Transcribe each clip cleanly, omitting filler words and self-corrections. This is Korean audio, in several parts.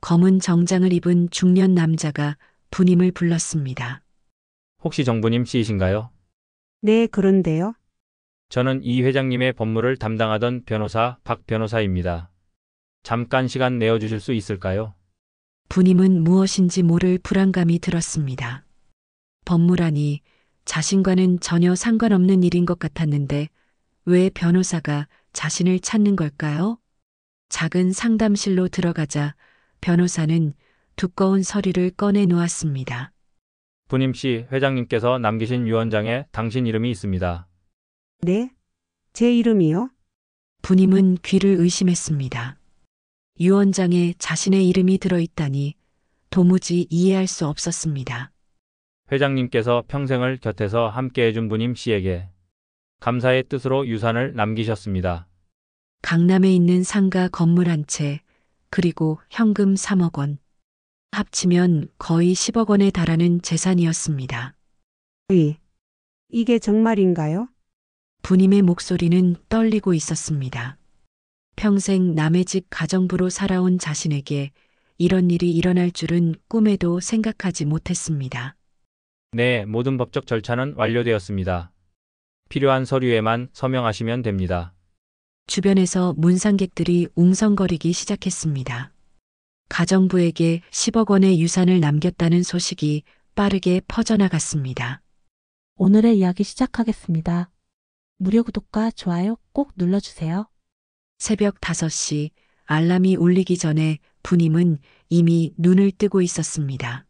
검은 정장을 입은 중년 남자가 부님을 불렀습니다. 혹시 정부님 씨이신가요? 네, 그런데요. 저는 이 회장님의 법무를 담당하던 변호사 박 변호사입니다. 잠깐 시간 내어주실 수 있을까요? 부님은 무엇인지 모를 불안감이 들었습니다. 법무라니 자신과는 전혀 상관없는 일인 것 같았는데 왜 변호사가 자신을 찾는 걸까요? 작은 상담실로 들어가자 변호사는 두꺼운 서류를 꺼내 놓았습니다. 부님 씨, 회장님께서 남기신 유언장에 당신 이름이 있습니다. 네? 제 이름이요? 부님은 귀를 의심했습니다. 유언장에 자신의 이름이 들어있다니 도무지 이해할 수 없었습니다. 회장님께서 평생을 곁에서 함께해준 부님 씨에게 감사의 뜻으로 유산을 남기셨습니다. 강남에 있는 상가 건물 한 채, 그리고 현금 3억 원. 합치면 거의 10억 원에 달하는 재산이었습니다. 이게 정말인가요? 부님의 목소리는 떨리고 있었습니다. 평생 남의 집 가정부로 살아온 자신에게 이런 일이 일어날 줄은 꿈에도 생각하지 못했습니다. 네, 모든 법적 절차는 완료되었습니다. 필요한 서류에만 서명하시면 됩니다. 주변에서 문상객들이 웅성거리기 시작했습니다. 가정부에게 10억 원의 유산을 남겼다는 소식이 빠르게 퍼져나갔습니다. 오늘의 이야기 시작하겠습니다. 무료 구독과 좋아요 꼭 눌러주세요. 새벽 5시 알람이 울리기 전에 부님은 이미 눈을 뜨고 있었습니다.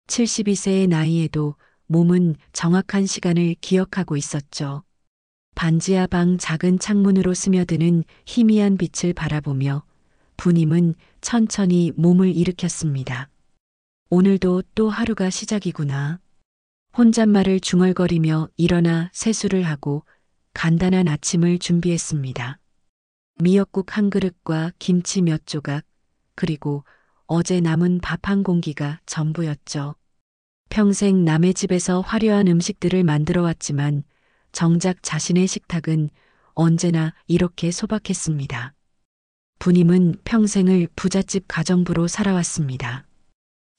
72세의 나이에도 몸은 정확한 시간을 기억하고 있었죠. 반지하 방 작은 창문으로 스며드는 희미한 빛을 바라보며 부님은 천천히 몸을 일으켰습니다. 오늘도 또 하루가 시작이구나. 혼잣말을 중얼거리며 일어나 세수를 하고 간단한 아침을 준비했습니다. 미역국 한 그릇과 김치 몇 조각, 그리고 어제 남은 밥 한 공기가 전부였죠. 평생 남의 집에서 화려한 음식들을 만들어 왔지만 정작 자신의 식탁은 언제나 이렇게 소박했습니다. 부님은 평생을 부잣집 가정부로 살아왔습니다.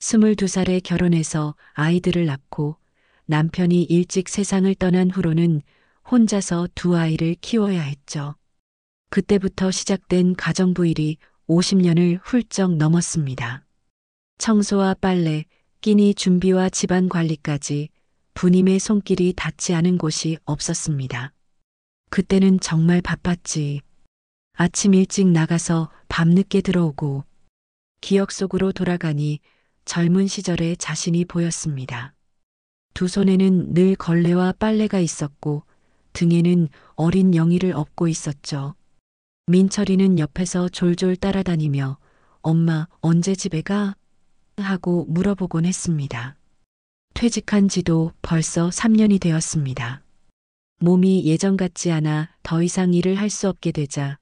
22살에 결혼해서 아이들을 낳고 남편이 일찍 세상을 떠난 후로는 혼자서 두 아이를 키워야 했죠. 그때부터 시작된 가정부 일이 50년을 훌쩍 넘었습니다. 청소와 빨래, 끼니 준비와 집안 관리까지 부님의 손길이 닿지 않은 곳이 없었습니다. 그때는 정말 바빴지. 아침 일찍 나가서 밤늦게 들어오고 기억 속으로 돌아가니 젊은 시절의 자신이 보였습니다. 두 손에는 늘 걸레와 빨래가 있었고 등에는 어린 영희를 업고 있었죠. 민철이는 옆에서 졸졸 따라다니며 엄마 언제 집에 가? 하고 물어보곤 했습니다. 퇴직한 지도 벌써 3년이 되었습니다. 몸이 예전 같지 않아 더 이상 일을 할 수 없게 되자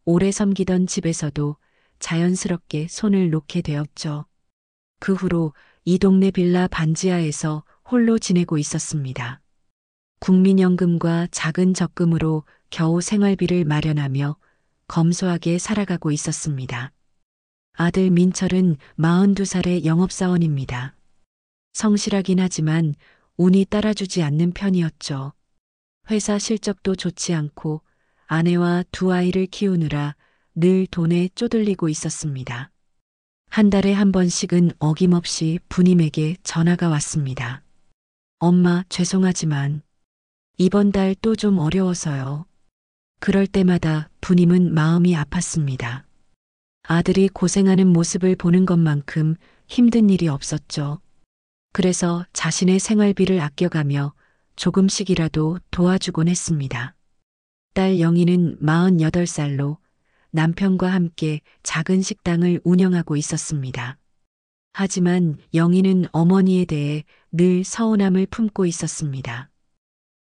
오래 섬기던 집에서도 자연스럽게 손을 놓게 되었죠. 그 후로 이 동네 빌라 반지하에서 홀로 지내고 있었습니다. 국민연금과 작은 적금으로 겨우 생활비를 마련하며 검소하게 살아가고 있었습니다. 아들 민철은 42살의 영업사원입니다. 성실하긴 하지만 운이 따라주지 않는 편이었죠. 회사 실적도 좋지 않고 아내와 두 아이를 키우느라 늘 돈에 쪼들리고 있었습니다. 한 달에 한 번씩은 어김없이 부님에게 전화가 왔습니다. 엄마, 죄송하지만 이번 달 또 좀 어려워서요. 그럴 때마다 부님은 마음이 아팠습니다. 아들이 고생하는 모습을 보는 것만큼 힘든 일이 없었죠. 그래서 자신의 생활비를 아껴가며 조금씩이라도 도와주곤 했습니다. 딸 영희는 48살로 남편과 함께 작은 식당을 운영하고 있었습니다. 하지만 영희는 어머니에 대해 늘 서운함을 품고 있었습니다.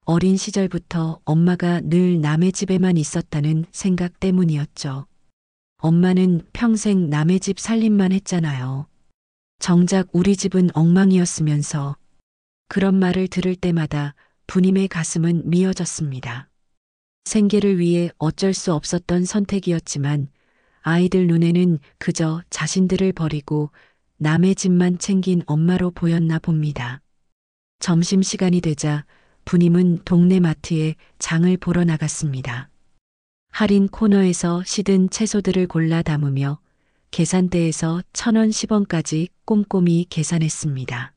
어린 시절부터 엄마가 늘 남의 집에만 있었다는 생각 때문이었죠. 엄마는 평생 남의 집 살림만 했잖아요. 정작 우리 집은 엉망이었으면서 그런 말을 들을 때마다 부님의 가슴은 미어졌습니다. 생계를 위해 어쩔 수 없었던 선택이었지만 아이들 눈에는 그저 자신들을 버리고 남의 집만 챙긴 엄마로 보였나 봅니다. 점심시간이 되자 부님은 동네 마트에 장을 보러 나갔습니다. 할인 코너에서 시든 채소들을 골라 담으며 계산대에서 1,000원, 10원까지 꼼꼼히 계산했습니다.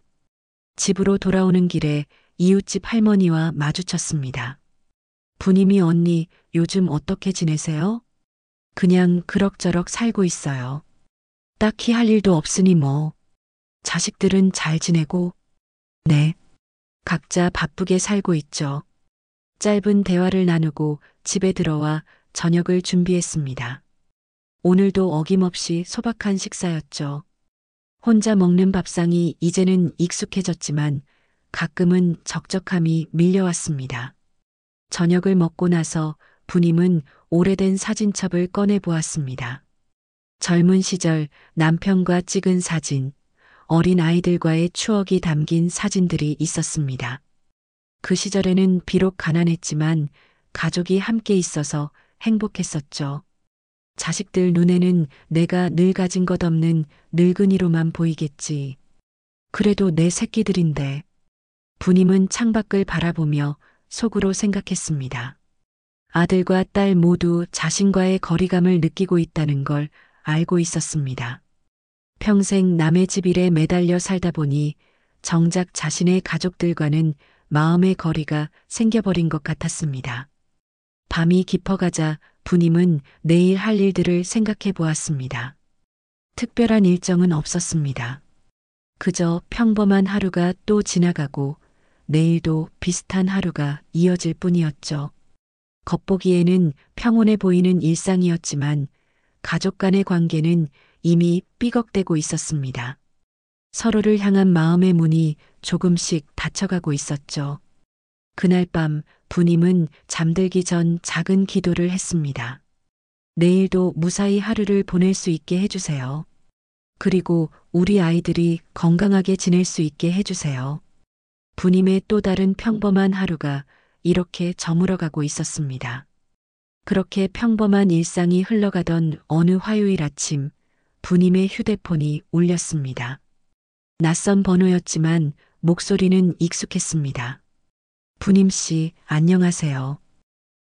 집으로 돌아오는 길에 이웃집 할머니와 마주쳤습니다. 부님이 언니, 요즘 어떻게 지내세요? 그냥 그럭저럭 살고 있어요. 딱히 할 일도 없으니 뭐. 자식들은 잘 지내고? 네. 각자 바쁘게 살고 있죠. 짧은 대화를 나누고 집에 들어와 저녁을 준비했습니다. 오늘도 어김없이 소박한 식사였죠. 혼자 먹는 밥상이 이제는 익숙해졌지만 가끔은 적적함이 밀려왔습니다. 저녁을 먹고 나서 부님은 오래된 사진첩을 꺼내 보았습니다. 젊은 시절 남편과 찍은 사진, 어린 아이들과의 추억이 담긴 사진들이 있었습니다. 그 시절에는 비록 가난했지만 가족이 함께 있어서 행복했었죠. 자식들 눈에는 내가 늘 가진 것 없는 늙은이로만 보이겠지. 그래도 내 새끼들인데. 부님은 창밖을 바라보며 속으로 생각했습니다. 아들과 딸 모두 자신과의 거리감을 느끼고 있다는 걸 알고 있었습니다. 평생 남의 집 일에 매달려 살다 보니 정작 자신의 가족들과는 마음의 거리가 생겨버린 것 같았습니다. 밤이 깊어가자 부님은 내일 할 일들을 생각해 보았습니다. 특별한 일정은 없었습니다. 그저 평범한 하루가 또 지나가고 내일도 비슷한 하루가 이어질 뿐이었죠. 겉보기에는 평온해 보이는 일상이었지만 가족 간의 관계는 이미 삐걱대고 있었습니다. 서로를 향한 마음의 문이 조금씩 닫혀가고 있었죠. 그날 밤 부님은 잠들기 전 작은 기도를 했습니다. 내일도 무사히 하루를 보낼 수 있게 해주세요. 그리고 우리 아이들이 건강하게 지낼 수 있게 해주세요. 부님의 또 다른 평범한 하루가 이렇게 저물어가고 있었습니다. 그렇게 평범한 일상이 흘러가던 어느 화요일 아침, 부님의 휴대폰이 울렸습니다. 낯선 번호였지만 목소리는 익숙했습니다. 부님 씨, 안녕하세요.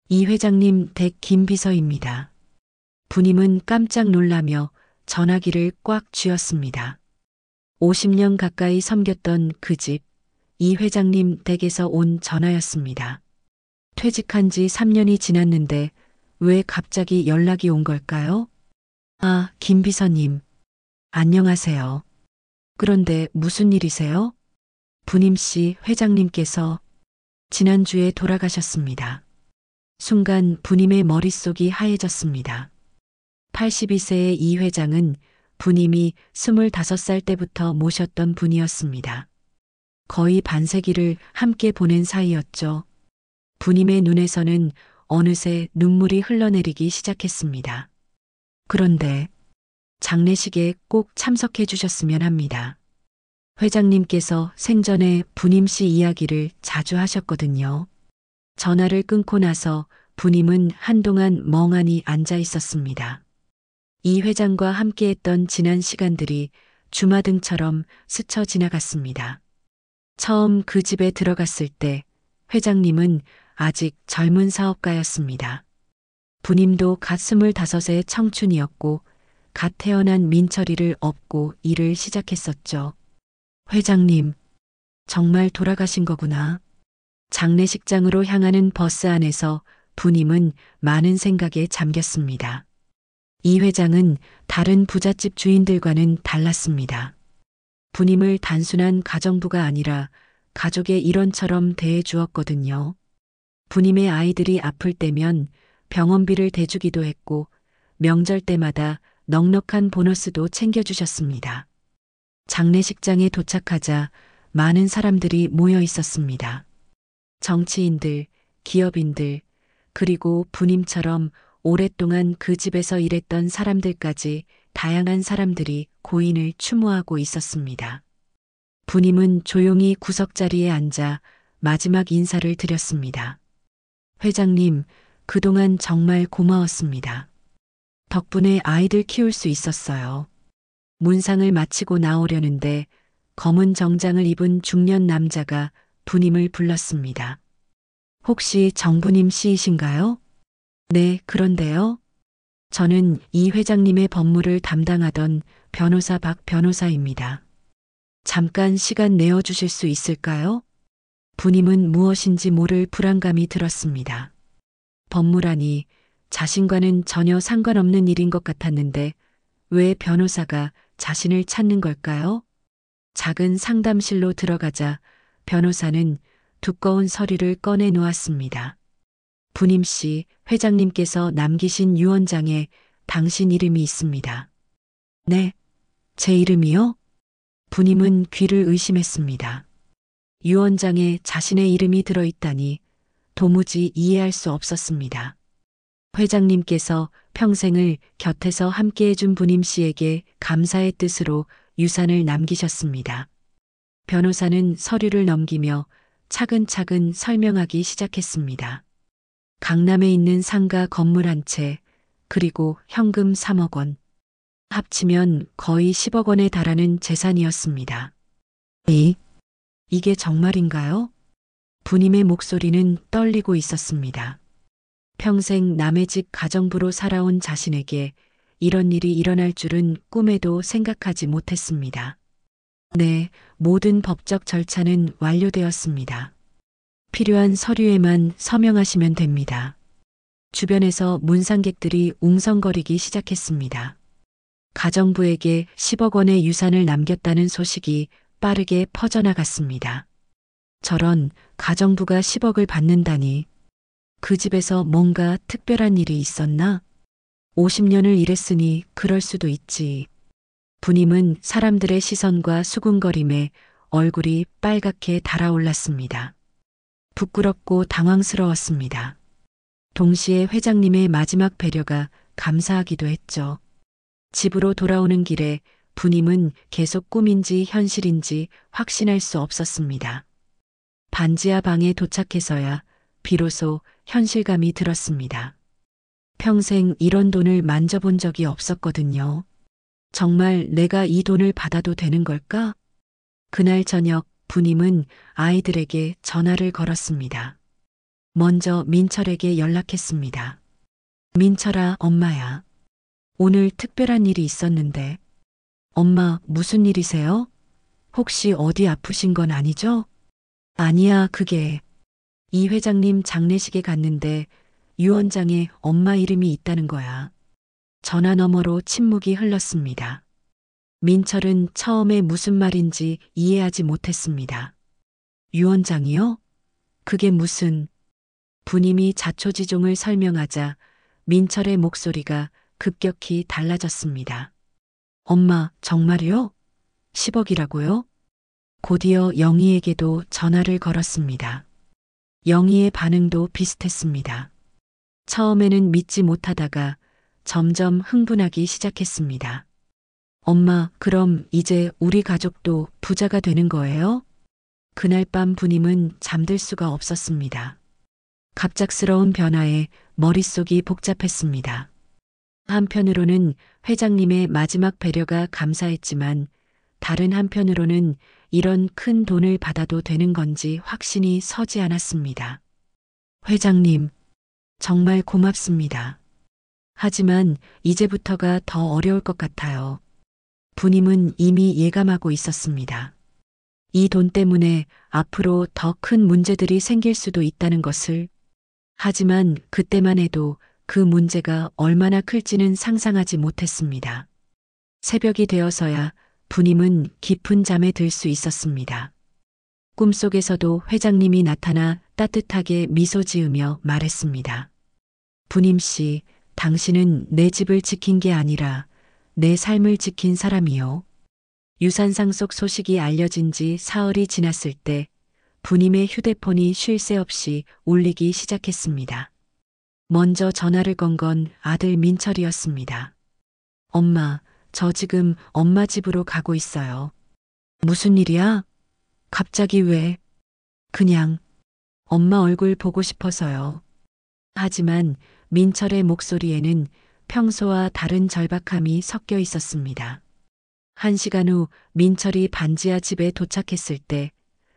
이 회장님 댁 김비서입니다. 부님은 깜짝 놀라며 전화기를 꽉 쥐었습니다. 50년 가까이 섬겼던 그 집, 이 회장님 댁에서 온 전화였습니다. 퇴직한 지 3년이 지났는데 왜 갑자기 연락이 온 걸까요? 아, 김 비서님. 안녕하세요. 그런데 무슨 일이세요? 부님 씨 회장님께서 지난주에 돌아가셨습니다. 순간 부님의 머릿속이 하얘졌습니다. 82세의 이 회장은 부님이 25살 때부터 모셨던 분이었습니다. 거의 반세기를 함께 보낸 사이였죠. 부님의 눈에서는 어느새 눈물이 흘러내리기 시작했습니다. 그런데 장례식에 꼭 참석해 주셨으면 합니다. 회장님께서 생전에 부님 씨 이야기를 자주 하셨거든요. 전화를 끊고 나서 부님은 한동안 멍하니 앉아 있었습니다. 이 회장과 함께했던 지난 시간들이 주마등처럼 스쳐 지나갔습니다. 처음 그 집에 들어갔을 때 회장님은 아직 젊은 사업가였습니다. 부님도 갓 25의 청춘이었고 갓 태어난 민철이를 업고 일을 시작했었죠. 회장님, 정말 돌아가신 거구나. 장례식장으로 향하는 버스 안에서 부님은 많은 생각에 잠겼습니다. 이 회장은 다른 부잣집 주인들과는 달랐습니다. 부님을 단순한 가정부가 아니라 가족의 일원처럼 대해 주었거든요. 부님의 아이들이 아플 때면 병원비를 대주기도 했고 명절 때마다 넉넉한 보너스도 챙겨주셨습니다. 장례식장에 도착하자 많은 사람들이 모여 있었습니다. 정치인들, 기업인들, 그리고 부님처럼 오랫동안 그 집에서 일했던 사람들까지 다양한 사람들이 고인을 추모하고 있었습니다. 부님은 조용히 구석자리에 앉아 마지막 인사를 드렸습니다. 회장님, 그동안 정말 고마웠습니다. 덕분에 아이들 키울 수 있었어요. 문상을 마치고 나오려는데 검은 정장을 입은 중년 남자가 부님을 불렀습니다. 혹시 정부님 씨이신가요? 네, 그런데요. 저는 이 회장님의 법무를 담당하던 변호사 박 변호사입니다. 잠깐 시간 내어주실 수 있을까요? 부님은 무엇인지 모를 불안감이 들었습니다. 법무라니 자신과는 전혀 상관없는 일인 것 같았는데 왜 변호사가 자신을 찾는 걸까요? 작은 상담실로 들어가자 변호사는 두꺼운 서류를 꺼내 놓았습니다. 부님 씨, 회장님께서 남기신 유언장에 당신 이름이 있습니다. 네, 제 이름이요? 부님은 귀를 의심했습니다. 유언장에 자신의 이름이 들어있다니 도무지 이해할 수 없었습니다. 회장님께서 평생을 곁에서 함께해준 부님 씨에게 감사의 뜻으로 유산을 남기셨습니다. 변호사는 서류를 넘기며 차근차근 설명하기 시작했습니다. 강남에 있는 상가 건물 한 채, 그리고 현금 3억 원. 합치면 거의 10억 원에 달하는 재산이었습니다. 이게 정말인가요? 부님의 목소리는 떨리고 있었습니다. 평생 남의 집 가정부로 살아온 자신에게 이런 일이 일어날 줄은 꿈에도 생각하지 못했습니다. 네, 모든 법적 절차는 완료되었습니다. 필요한 서류에만 서명하시면 됩니다. 주변에서 문상객들이 웅성거리기 시작했습니다. 가정부에게 10억 원의 유산을 남겼다는 소식이 빠르게 퍼져나갔습니다. 저런 가정부가 10억을 받는다니. 그 집에서 뭔가 특별한 일이 있었나? 50년을 일했으니 그럴 수도 있지. 부님은 사람들의 시선과 수군거림에 얼굴이 빨갛게 달아올랐습니다. 부끄럽고 당황스러웠습니다. 동시에 회장님의 마지막 배려가 감사하기도 했죠. 집으로 돌아오는 길에 부님은 계속 꿈인지 현실인지 확신할 수 없었습니다. 반지하 방에 도착해서야 비로소 현실감이 들었습니다. 평생 이런 돈을 만져본 적이 없었거든요. 정말 내가 이 돈을 받아도 되는 걸까? 그날 저녁 부님은 아이들에게 전화를 걸었습니다. 먼저 민철에게 연락했습니다. 민철아, 엄마야. 오늘 특별한 일이 있었는데. 엄마, 무슨 일이세요? 혹시 어디 아프신 건 아니죠? 아니야, 그게. 이 회장님 장례식에 갔는데 유언장에 엄마 이름이 있다는 거야. 전화 너머로 침묵이 흘렀습니다. 민철은 처음에 무슨 말인지 이해하지 못했습니다. 유언장이요? 그게 무슨... 부님이 자초지종을 설명하자 민철의 목소리가 급격히 달라졌습니다. 엄마, 정말요? 10억이라고요? 곧이어 영희에게도 전화를 걸었습니다. 영희의 반응도 비슷했습니다. 처음에는 믿지 못하다가 점점 흥분하기 시작했습니다. 엄마, 그럼 이제 우리 가족도 부자가 되는 거예요? 그날 밤 부님은 잠들 수가 없었습니다. 갑작스러운 변화에 머릿속이 복잡했습니다. 한편으로는 회장님의 마지막 배려가 감사했지만 다른 한편으로는 이런 큰 돈을 받아도 되는 건지 확신이 서지 않았습니다. 회장님, 정말 고맙습니다. 하지만 이제부터가 더 어려울 것 같아요. 부님은 이미 예감하고 있었습니다. 이 돈 때문에 앞으로 더 큰 문제들이 생길 수도 있다는 것을. 하지만 그때만 해도 그 문제가 얼마나 클지는 상상하지 못했습니다. 새벽이 되어서야 부님은 깊은 잠에 들 수 있었습니다. 꿈속에서도 회장님이 나타나 따뜻하게 미소 지으며 말했습니다. 부님 씨, 당신은 내 집을 지킨 게 아니라 내 삶을 지킨 사람이요. 유산상속 소식이 알려진 지 사흘이 지났을 때 부님의 휴대폰이 쉴 새 없이 울리기 시작했습니다. 먼저 전화를 건 건 아들 민철이었습니다. 엄마, 저 지금 엄마 집으로 가고 있어요. 무슨 일이야? 갑자기 왜? 그냥 엄마 얼굴 보고 싶어서요. 하지만 민철의 목소리에는 평소와 다른 절박함이 섞여 있었습니다. 1시간 후 민철이 반지하 집에 도착했을 때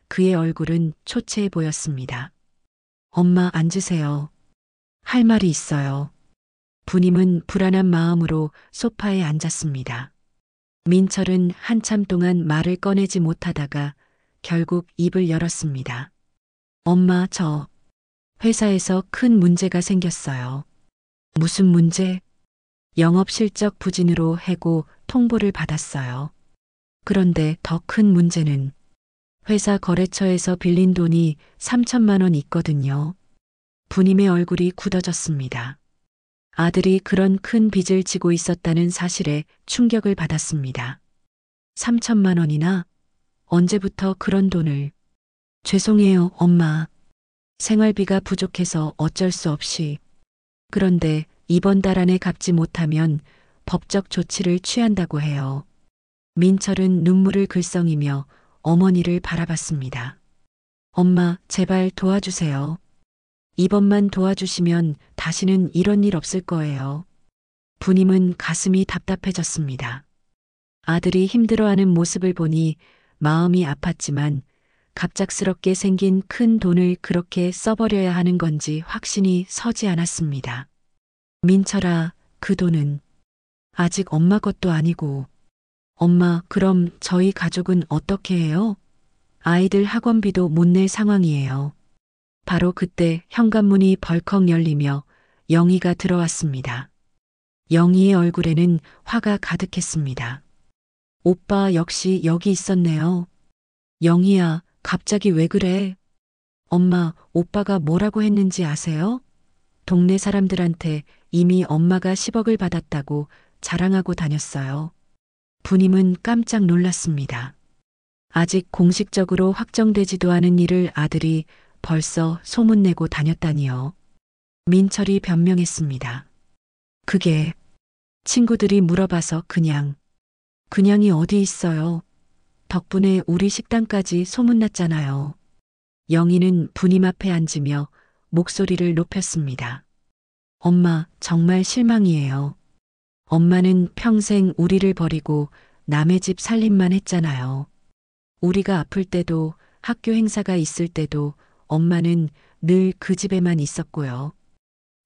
그의 얼굴은 초췌해 보였습니다. 엄마 앉으세요. 할 말이 있어요. 부님은 불안한 마음으로 소파에 앉았습니다. 민철은 한참 동안 말을 꺼내지 못하다가 결국 입을 열었습니다. 엄마, 저 회사에서 큰 문제가 생겼어요. 무슨 문제? 영업 실적 부진으로 해고 통보를 받았어요. 그런데 더 큰 문제는 회사 거래처에서 빌린 돈이 3천만 원 있거든요. 부님의 얼굴이 굳어졌습니다. 아들이 그런 큰 빚을 지고 있었다는 사실에 충격을 받았습니다. 3천만 원이나? 언제부터 그런 돈을? 죄송해요, 엄마. 생활비가 부족해서 어쩔 수 없이. 그런데 이번 달 안에 갚지 못하면 법적 조치를 취한다고 해요. 민철은 눈물을 글썽이며 어머니를 바라봤습니다. 엄마, 제발 도와주세요. 이번만 도와주시면 다시는 이런 일 없을 거예요. 부님은 가슴이 답답해졌습니다. 아들이 힘들어하는 모습을 보니 마음이 아팠지만 갑작스럽게 생긴 큰 돈을 그렇게 써버려야 하는 건지 확신이 서지 않았습니다. 민철아, 그 돈은 아직 엄마 것도 아니고. 엄마, 그럼 저희 가족은 어떻게 해요? 아이들 학원비도 못 낼 상황이에요. 바로 그때 현관문이 벌컥 열리며 영희가 들어왔습니다. 영희의 얼굴에는 화가 가득했습니다. 오빠 역시 여기 있었네요. 영희야, 갑자기 왜 그래? 엄마, 오빠가 뭐라고 했는지 아세요? 동네 사람들한테 이미 엄마가 10억을 받았다고 자랑하고 다녔어요. 부님은 깜짝 놀랐습니다. 아직 공식적으로 확정되지도 않은 일을 아들이 벌써 소문내고 다녔다니요. 민철이 변명했습니다. 그게 친구들이 물어봐서 그냥이 어디 있어요. 덕분에 우리 식당까지 소문났잖아요. 영희는 부님 앞에 앉으며 목소리를 높였습니다. 엄마, 정말 실망이에요. 엄마는 평생 우리를 버리고 남의 집 살림만 했잖아요. 우리가 아플 때도 학교 행사가 있을 때도 엄마는 늘 그 집에만 있었고요.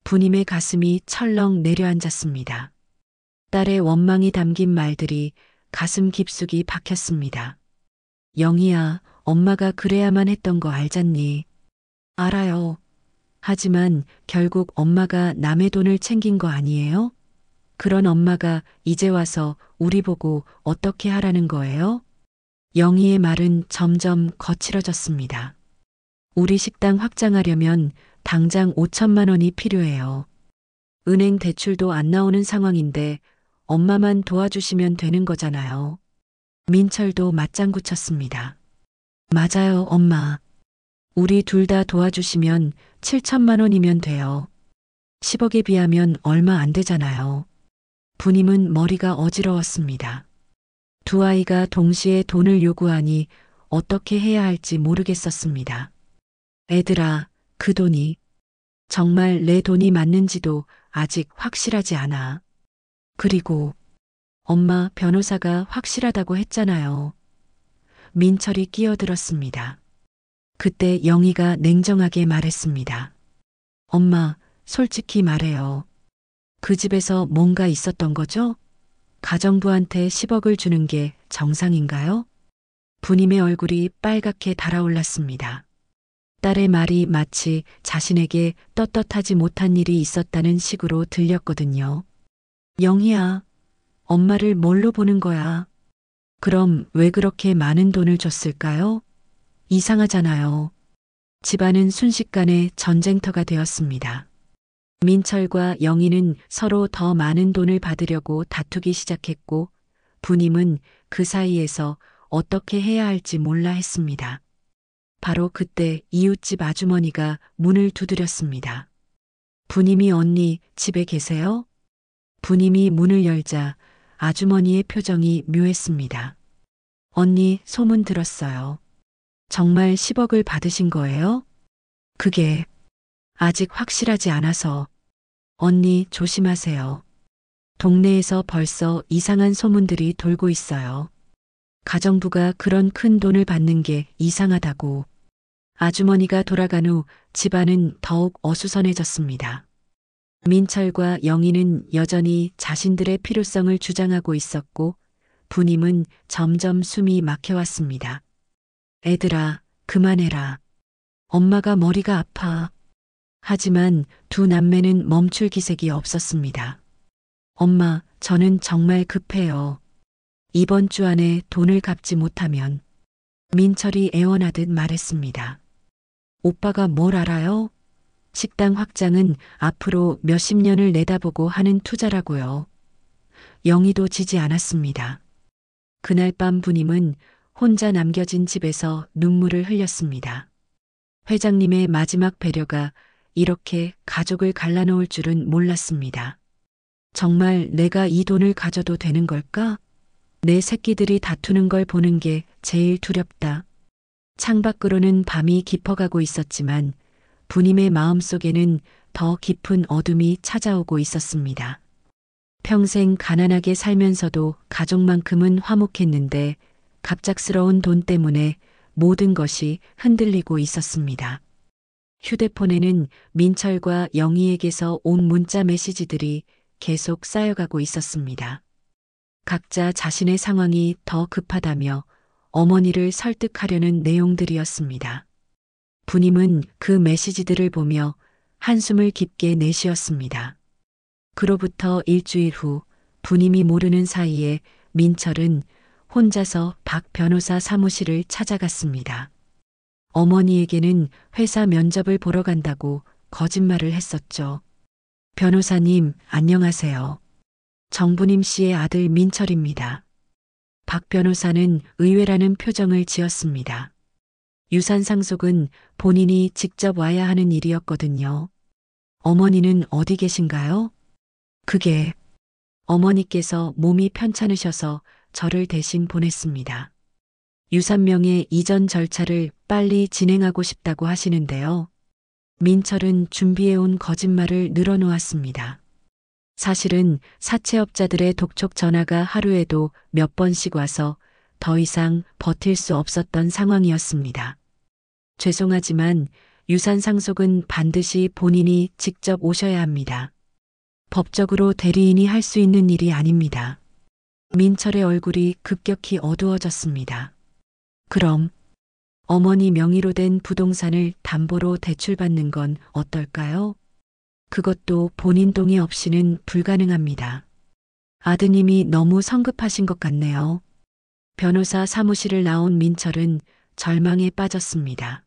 부님의 가슴이 철렁 내려앉았습니다. 딸의 원망이 담긴 말들이 가슴 깊숙이 박혔습니다. 영희야, 엄마가 그래야만 했던 거 알잖니? 알아요. 하지만 결국 엄마가 남의 돈을 챙긴 거 아니에요? 그런 엄마가 이제 와서 우리 보고 어떻게 하라는 거예요? 영희의 말은 점점 거칠어졌습니다. 우리 식당 확장하려면 당장 5천만 원이 필요해요. 은행 대출도 안 나오는 상황인데 엄마만 도와주시면 되는 거잖아요. 민철도 맞장구 쳤습니다. 맞아요, 엄마. 우리 둘 다 도와주시면 7천만 원이면 돼요. 10억에 비하면 얼마 안 되잖아요. 부님은 머리가 어지러웠습니다. 두 아이가 동시에 돈을 요구하니 어떻게 해야 할지 모르겠었습니다. 애들아, 그 돈이 정말 내 돈이 맞는지도 아직 확실하지 않아. 그리고 엄마, 변호사가 확실하다고 했잖아요. 민철이 끼어들었습니다. 그때 영희가 냉정하게 말했습니다. 엄마, 솔직히 말해요. 그 집에서 뭔가 있었던 거죠? 가정부한테 10억을 주는 게 정상인가요? 부님의 얼굴이 빨갛게 달아올랐습니다. 딸의 말이 마치 자신에게 떳떳하지 못한 일이 있었다는 식으로 들렸거든요. 영희야, 엄마를 뭘로 보는 거야? 그럼 왜 그렇게 많은 돈을 줬을까요? 이상하잖아요. 집안은 순식간에 전쟁터가 되었습니다. 민철과 영희는 서로 더 많은 돈을 받으려고 다투기 시작했고, 부님은 그 사이에서 어떻게 해야 할지 몰라 했습니다. 바로 그때 이웃집 아주머니가 문을 두드렸습니다. 부님이 언니 집에 계세요? 부님이 문을 열자 아주머니의 표정이 묘했습니다. 언니 소문 들었어요. 정말 10억을 받으신 거예요? 그게 아직 확실하지 않아서. 언니 조심하세요. 동네에서 벌써 이상한 소문들이 돌고 있어요. 가정부가 그런 큰 돈을 받는 게 이상하다고. 아주머니가 돌아간 후 집안은 더욱 어수선해졌습니다. 민철과 영희는 여전히 자신들의 필요성을 주장하고 있었고 부님은 점점 숨이 막혀왔습니다. 애들아, 그만해라. 엄마가 머리가 아파. 하지만 두 남매는 멈출 기색이 없었습니다. 엄마, 저는 정말 급해요. 이번 주 안에 돈을 갚지 못하면 민철이 애원하듯 말했습니다. 오빠가 뭘 알아요? 식당 확장은 앞으로 몇십 년을 내다보고 하는 투자라고요. 영희도 지지 않았습니다. 그날 밤 부님은 혼자 남겨진 집에서 눈물을 흘렸습니다. 회장님의 마지막 배려가 이렇게 가족을 갈라놓을 줄은 몰랐습니다. 정말 내가 이 돈을 가져도 되는 걸까? 내 새끼들이 다투는 걸 보는 게 제일 두렵다. 창밖으로는 밤이 깊어가고 있었지만 부님의 마음속에는 더 깊은 어둠이 찾아오고 있었습니다. 평생 가난하게 살면서도 가족만큼은 화목했는데 갑작스러운 돈 때문에 모든 것이 흔들리고 있었습니다. 휴대폰에는 민철과 영희에게서 온 문자 메시지들이 계속 쌓여가고 있었습니다. 각자 자신의 상황이 더 급하다며 어머니를 설득하려는 내용들이었습니다. 부님은 그 메시지들을 보며 한숨을 깊게 내쉬었습니다. 그로부터 일주일 후 부님이 모르는 사이에 민철은 혼자서 박 변호사 사무실을 찾아갔습니다. 어머니에게는 회사 면접을 보러 간다고 거짓말을 했었죠. 변호사님, 안녕하세요. 정부님 씨의 아들 민철입니다. 박 변호사는 의외라는 표정을 지었습니다. 유산 상속은 본인이 직접 와야 하는 일이었거든요. 어머니는 어디 계신가요? 그게 어머니께서 몸이 편찮으셔서 저를 대신 보냈습니다. 유산명의 이전 절차를 빨리 진행하고 싶다고 하시는데요. 민철은 준비해온 거짓말을 늘어놓았습니다. 사실은 사채업자들의 독촉 전화가 하루에도 몇 번씩 와서 더 이상 버틸 수 없었던 상황이었습니다. 죄송하지만 유산 상속은 반드시 본인이 직접 오셔야 합니다. 법적으로 대리인이 할 수 있는 일이 아닙니다. 민철의 얼굴이 급격히 어두워졌습니다. 그럼 어머니 명의로 된 부동산을 담보로 대출받는 건 어떨까요? 그것도 본인 동의 없이는 불가능합니다. 아드님이 너무 성급하신 것 같네요. 변호사 사무실을 나온 민철은 절망에 빠졌습니다.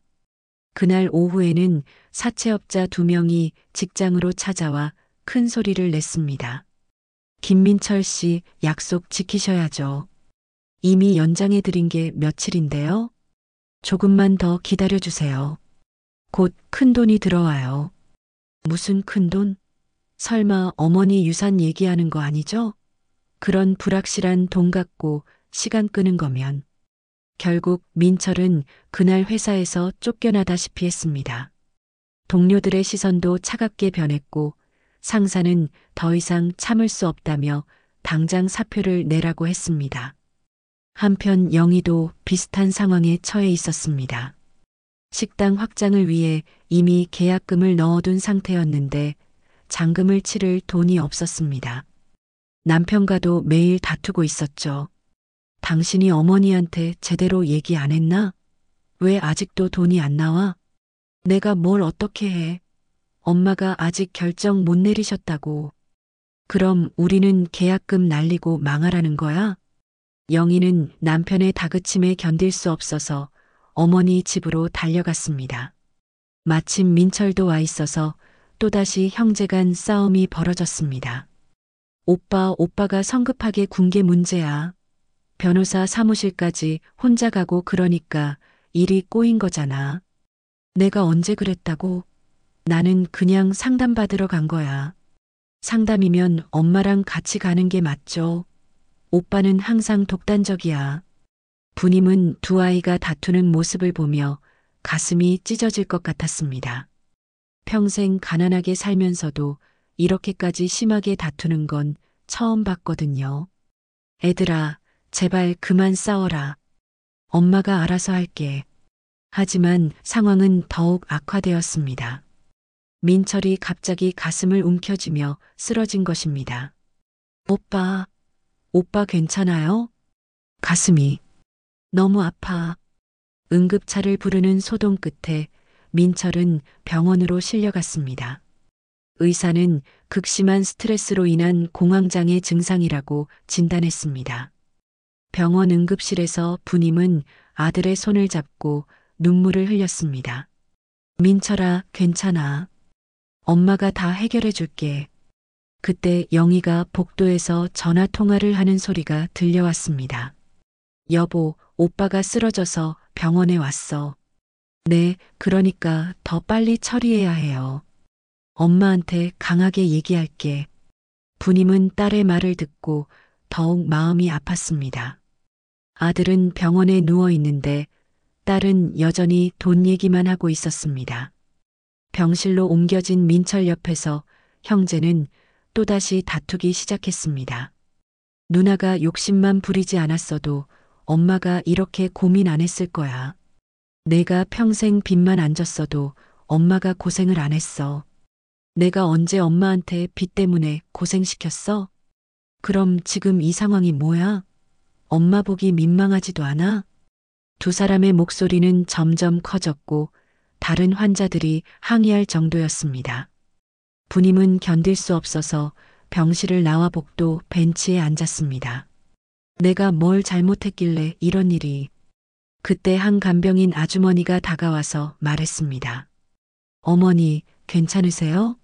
그날 오후에는 사채업자 2명이 직장으로 찾아와 큰 소리를 냈습니다. 김민철 씨, 약속 지키셔야죠. 이미 연장해 드린 게 며칠인데요. 조금만 더 기다려 주세요. 곧 큰 돈이 들어와요. 무슨 큰 돈? 설마 어머니 유산 얘기하는 거 아니죠? 그런 불확실한 돈 갖고 시간 끄는 거면. 결국 민철은 그날 회사에서 쫓겨나다시피 했습니다. 동료들의 시선도 차갑게 변했고 상사는 더 이상 참을 수 없다며 당장 사표를 내라고 했습니다. 한편 영희도 비슷한 상황에 처해 있었습니다. 식당 확장을 위해 이미 계약금을 넣어둔 상태였는데 잔금을 치를 돈이 없었습니다. 남편과도 매일 다투고 있었죠. 당신이 어머니한테 제대로 얘기 안 했나? 왜 아직도 돈이 안 나와? 내가 뭘 어떻게 해? 엄마가 아직 결정 못 내리셨다고. 그럼 우리는 계약금 날리고 망하라는 거야? 영희는 남편의 다그침에 견딜 수 없어서 어머니 집으로 달려갔습니다. 마침 민철도 와 있어서 또다시 형제 간 싸움이 벌어졌습니다. 오빠가 성급하게 군 게 문제야. 변호사 사무실까지 혼자 가고 그러니까 일이 꼬인 거잖아. 내가 언제 그랬다고? 나는 그냥 상담받으러 간 거야. 상담이면 엄마랑 같이 가는 게 맞죠. 오빠는 항상 독단적이야. 부님은 두 아이가 다투는 모습을 보며 가슴이 찢어질 것 같았습니다. 평생 가난하게 살면서도 이렇게까지 심하게 다투는 건 처음 봤거든요. 애들아, 제발 그만 싸워라. 엄마가 알아서 할게. 하지만 상황은 더욱 악화되었습니다. 민철이 갑자기 가슴을 움켜쥐며 쓰러진 것입니다. 오빠, 오빠 괜찮아요? 가슴이 너무 아파. 응급차를 부르는 소동 끝에 민철은 병원으로 실려갔습니다. 의사는 극심한 스트레스로 인한 공황장애 증상이라고 진단했습니다. 병원 응급실에서 부님은 아들의 손을 잡고 눈물을 흘렸습니다. 민철아, 괜찮아. 엄마가 다 해결해 줄게. 그때 영희가 복도에서 전화 통화를 하는 소리가 들려왔습니다. 여보, 오빠가 쓰러져서 병원에 왔어. 네, 그러니까 더 빨리 처리해야 해요. 엄마한테 강하게 얘기할게. 부님은 딸의 말을 듣고 더욱 마음이 아팠습니다. 아들은 병원에 누워 있는데 딸은 여전히 돈 얘기만 하고 있었습니다. 병실로 옮겨진 민철 옆에서 형제는 또다시 다투기 시작했습니다. 누나가 욕심만 부리지 않았어도 엄마가 이렇게 고민 안 했을 거야. 내가 평생 빚만 안 졌어도 엄마가 고생을 안 했어. 내가 언제 엄마한테 빚 때문에 고생시켰어? 그럼 지금 이 상황이 뭐야? 엄마 보기 민망하지도 않아? 두 사람의 목소리는 점점 커졌고 다른 환자들이 항의할 정도였습니다. 부님은 견딜 수 없어서 병실을 나와 복도 벤치에 앉았습니다. 내가 뭘 잘못했길래 이런 일이. 그때 한 간병인 아주머니가 다가와서 말했습니다. 어머니, 괜찮으세요?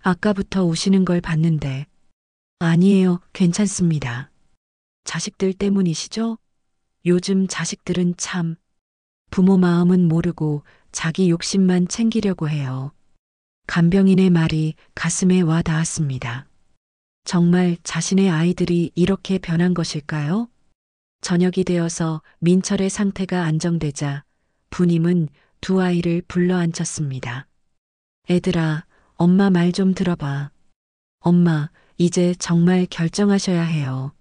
아까부터 우시는 걸 봤는데. 아니에요, 괜찮습니다. 자식들 때문이시죠? 요즘 자식들은 참. 부모 마음은 모르고 자기 욕심만 챙기려고 해요. 간병인의 말이 가슴에 와 닿았습니다. 정말 자신의 아이들이 이렇게 변한 것일까요? 저녁이 되어서 민철의 상태가 안정되자 부님은 두 아이를 불러 앉혔습니다. 애들아, 엄마 말 좀 들어봐. 엄마, 이제 정말 결정하셔야 해요.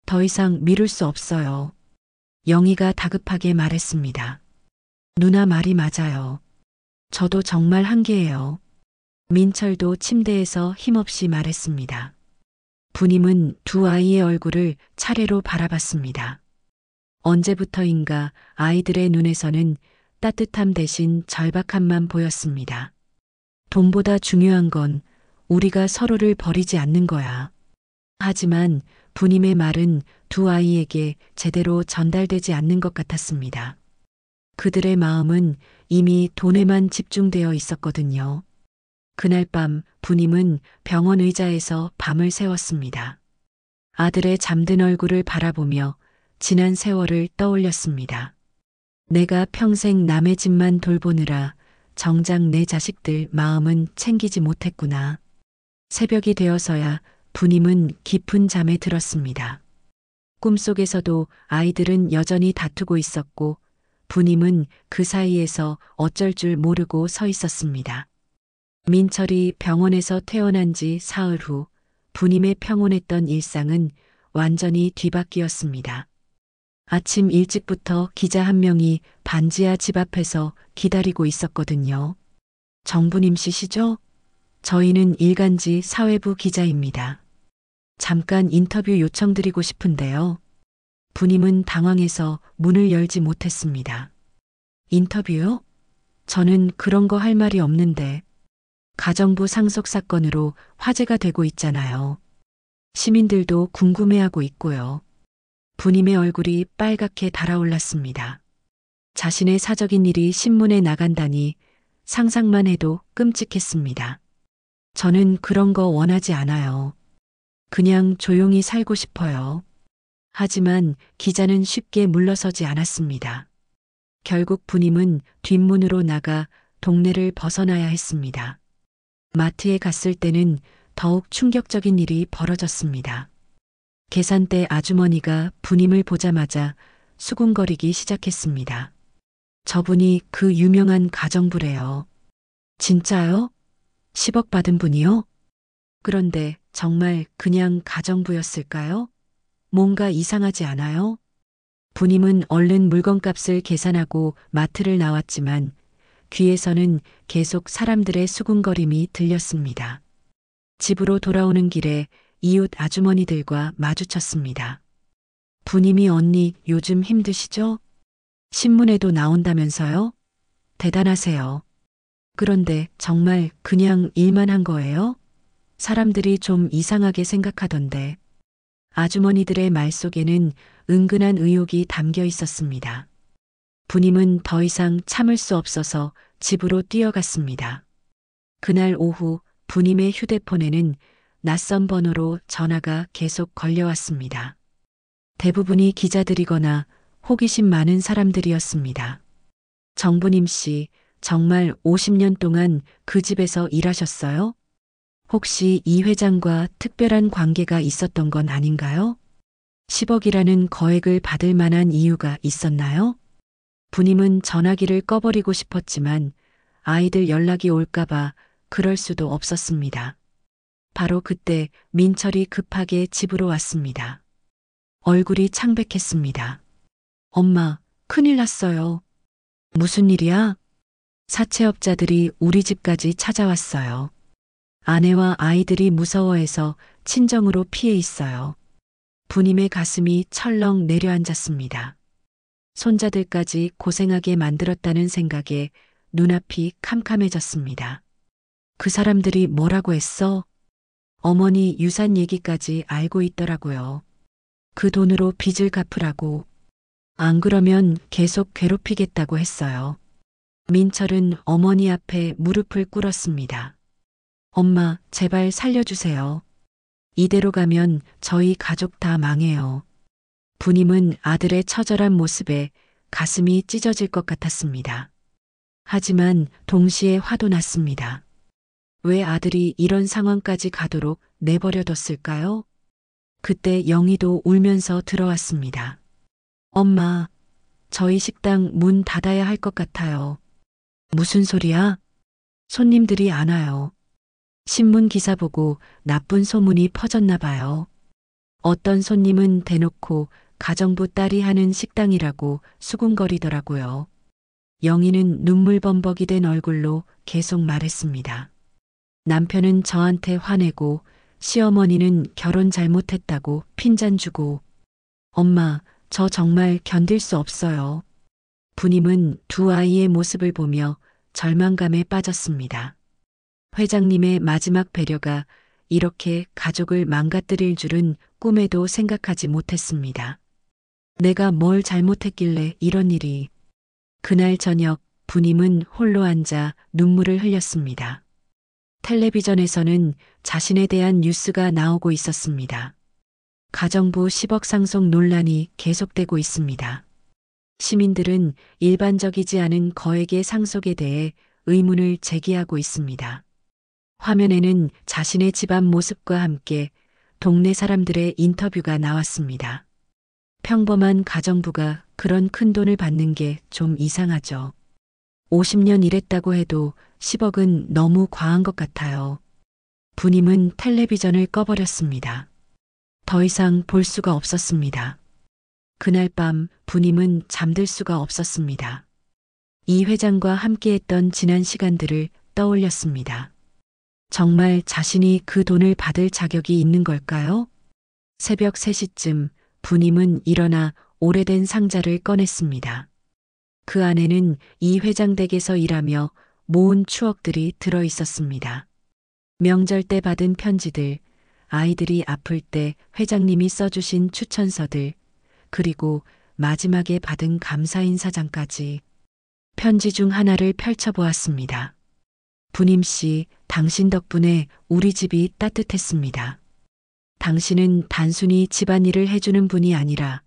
더 이상 미룰 수 없어요. 영희가 다급하게 말했습니다. 누나 말이 맞아요. 저도 정말 한계예요. 민철도 침대에서 힘없이 말했습니다. 부님은 두 아이의 얼굴을 차례로 바라봤습니다. 언제부터인가 아이들의 눈에서는 따뜻함 대신 절박함만 보였습니다. 돈보다 중요한 건 우리가 서로를 버리지 않는 거야. 하지만 부님의 말은 두 아이에게 제대로 전달되지 않는 것 같았습니다. 그들의 마음은 이미 돈에만 집중되어 있었거든요. 그날 밤 부님은 병원 의자에서 밤을 새웠습니다. 아들의 잠든 얼굴을 바라보며 지난 세월을 떠올렸습니다. 내가 평생 남의 집만 돌보느라 정작 내 자식들 마음은 챙기지 못했구나. 새벽이 되어서야 부님은 깊은 잠에 들었습니다. 꿈속에서도 아이들은 여전히 다투고 있었고 부님은 그 사이에서 어쩔 줄 모르고 서 있었습니다. 민철이 병원에서 퇴원한 지 사흘 후 부님의 평온했던 일상은 완전히 뒤바뀌었습니다. 아침 일찍부터 기자 한 명이 반지하 집 앞에서 기다리고 있었거든요. 정부님 씨시죠? 저희는 일간지 사회부 기자입니다. 잠깐 인터뷰 요청드리고 싶은데요. 부님은 당황해서 문을 열지 못했습니다. 인터뷰요? 저는 그런 거 할 말이 없는데. 가정부 상속 사건으로 화제가 되고 있잖아요. 시민들도 궁금해하고 있고요. 부님의 얼굴이 빨갛게 달아올랐습니다. 자신의 사적인 일이 신문에 나간다니 상상만 해도 끔찍했습니다. 저는 그런 거 원하지 않아요. 그냥 조용히 살고 싶어요. 하지만 기자는 쉽게 물러서지 않았습니다. 결국 부님은 뒷문으로 나가 동네를 벗어나야 했습니다. 마트에 갔을 때는 더욱 충격적인 일이 벌어졌습니다. 계산대 아주머니가 부님을 보자마자 수군거리기 시작했습니다. 저분이 그 유명한 가정부래요. 진짜요? 10억 받은 분이요? 그런데 정말 그냥 가정부였을까요? 뭔가 이상하지 않아요? 부님은 얼른 물건값을 계산하고 마트를 나왔지만 귀에서는 계속 사람들의 수군거림이 들렸습니다. 집으로 돌아오는 길에 이웃 아주머니들과 마주쳤습니다. 부님이 언니 요즘 힘드시죠? 신문에도 나온다면서요? 대단하세요. 그런데 정말 그냥 일만 한 거예요? 사람들이 좀 이상하게 생각하던데. 아주머니들의 말 속에는 은근한 의욕이 담겨 있었습니다. 부님은 더 이상 참을 수 없어서 집으로 뛰어갔습니다. 그날 오후 부님의 휴대폰에는 낯선 번호로 전화가 계속 걸려왔습니다. 대부분이 기자들이거나 호기심 많은 사람들이었습니다. 정부님 씨, 정말 50년 동안 그 집에서 일하셨어요? 혹시 이 회장과 특별한 관계가 있었던 건 아닌가요? 10억이라는 거액을 받을 만한 이유가 있었나요? 부님은 전화기를 꺼버리고 싶었지만 아이들 연락이 올까봐 그럴 수도 없었습니다. 바로 그때 민철이 급하게 집으로 왔습니다. 얼굴이 창백했습니다. 엄마, 큰일 났어요. 무슨 일이야? 사채업자들이 우리 집까지 찾아왔어요. 아내와 아이들이 무서워해서 친정으로 피해 있어요. 부님의 가슴이 철렁 내려앉았습니다. 손자들까지 고생하게 만들었다는 생각에 눈앞이 캄캄해졌습니다. 그 사람들이 뭐라고 했어? 어머니 유산 얘기까지 알고 있더라고요. 그 돈으로 빚을 갚으라고. 안 그러면 계속 괴롭히겠다고 했어요. 민철은 어머니 앞에 무릎을 꿇었습니다. 엄마, 제발 살려주세요. 이대로 가면 저희 가족 다 망해요. 부님은 아들의 처절한 모습에 가슴이 찢어질 것 같았습니다. 하지만 동시에 화도 났습니다. 왜 아들이 이런 상황까지 가도록 내버려뒀을까요? 그때 영희도 울면서 들어왔습니다. 엄마, 저희 식당 문 닫아야 할 것 같아요. 무슨 소리야? 손님들이 안 와요. 신문 기사 보고 나쁜 소문이 퍼졌나 봐요. 어떤 손님은 대놓고 가정부 딸이 하는 식당이라고 수군거리더라고요. 영희는 눈물범벅이 된 얼굴로 계속 말했습니다. 남편은 저한테 화내고 시어머니는 결혼 잘못했다고 핀잔 주고. 엄마, 저 정말 견딜 수 없어요. 부님은 두 아이의 모습을 보며 절망감에 빠졌습니다. 회장님의 마지막 배려가 이렇게 가족을 망가뜨릴 줄은 꿈에도 생각하지 못했습니다. 내가 뭘 잘못했길래 이런 일이. 그날 저녁 부님은 홀로 앉아 눈물을 흘렸습니다. 텔레비전에서는 자신에 대한 뉴스가 나오고 있었습니다. 가정부 10억 상속 논란이 계속되고 있습니다. 시민들은 일반적이지 않은 거액의 상속에 대해 의문을 제기하고 있습니다. 화면에는 자신의 집안 모습과 함께 동네 사람들의 인터뷰가 나왔습니다. 평범한 가정부가 그런 큰 돈을 받는 게 좀 이상하죠. 50년 일했다고 해도 10억은 너무 과한 것 같아요. 부님은 텔레비전을 꺼버렸습니다. 더 이상 볼 수가 없었습니다. 그날 밤 부님은 잠들 수가 없었습니다. 이 회장과 함께했던 지난 시간들을 떠올렸습니다. 정말 자신이 그 돈을 받을 자격이 있는 걸까요? 새벽 3시쯤 부님은 일어나 오래된 상자를 꺼냈습니다. 그 안에는 이 회장 댁에서 일하며 모은 추억들이 들어 있었습니다. 명절 때 받은 편지들, 아이들이 아플 때 회장님이 써주신 추천서들, 그리고 마지막에 받은 감사 인사장까지. 편지 중 하나를 펼쳐보았습니다. 부님 씨, 당신 덕분에 우리 집이 따뜻했습니다. 당신은 단순히 집안일을 해주는 분이 아니라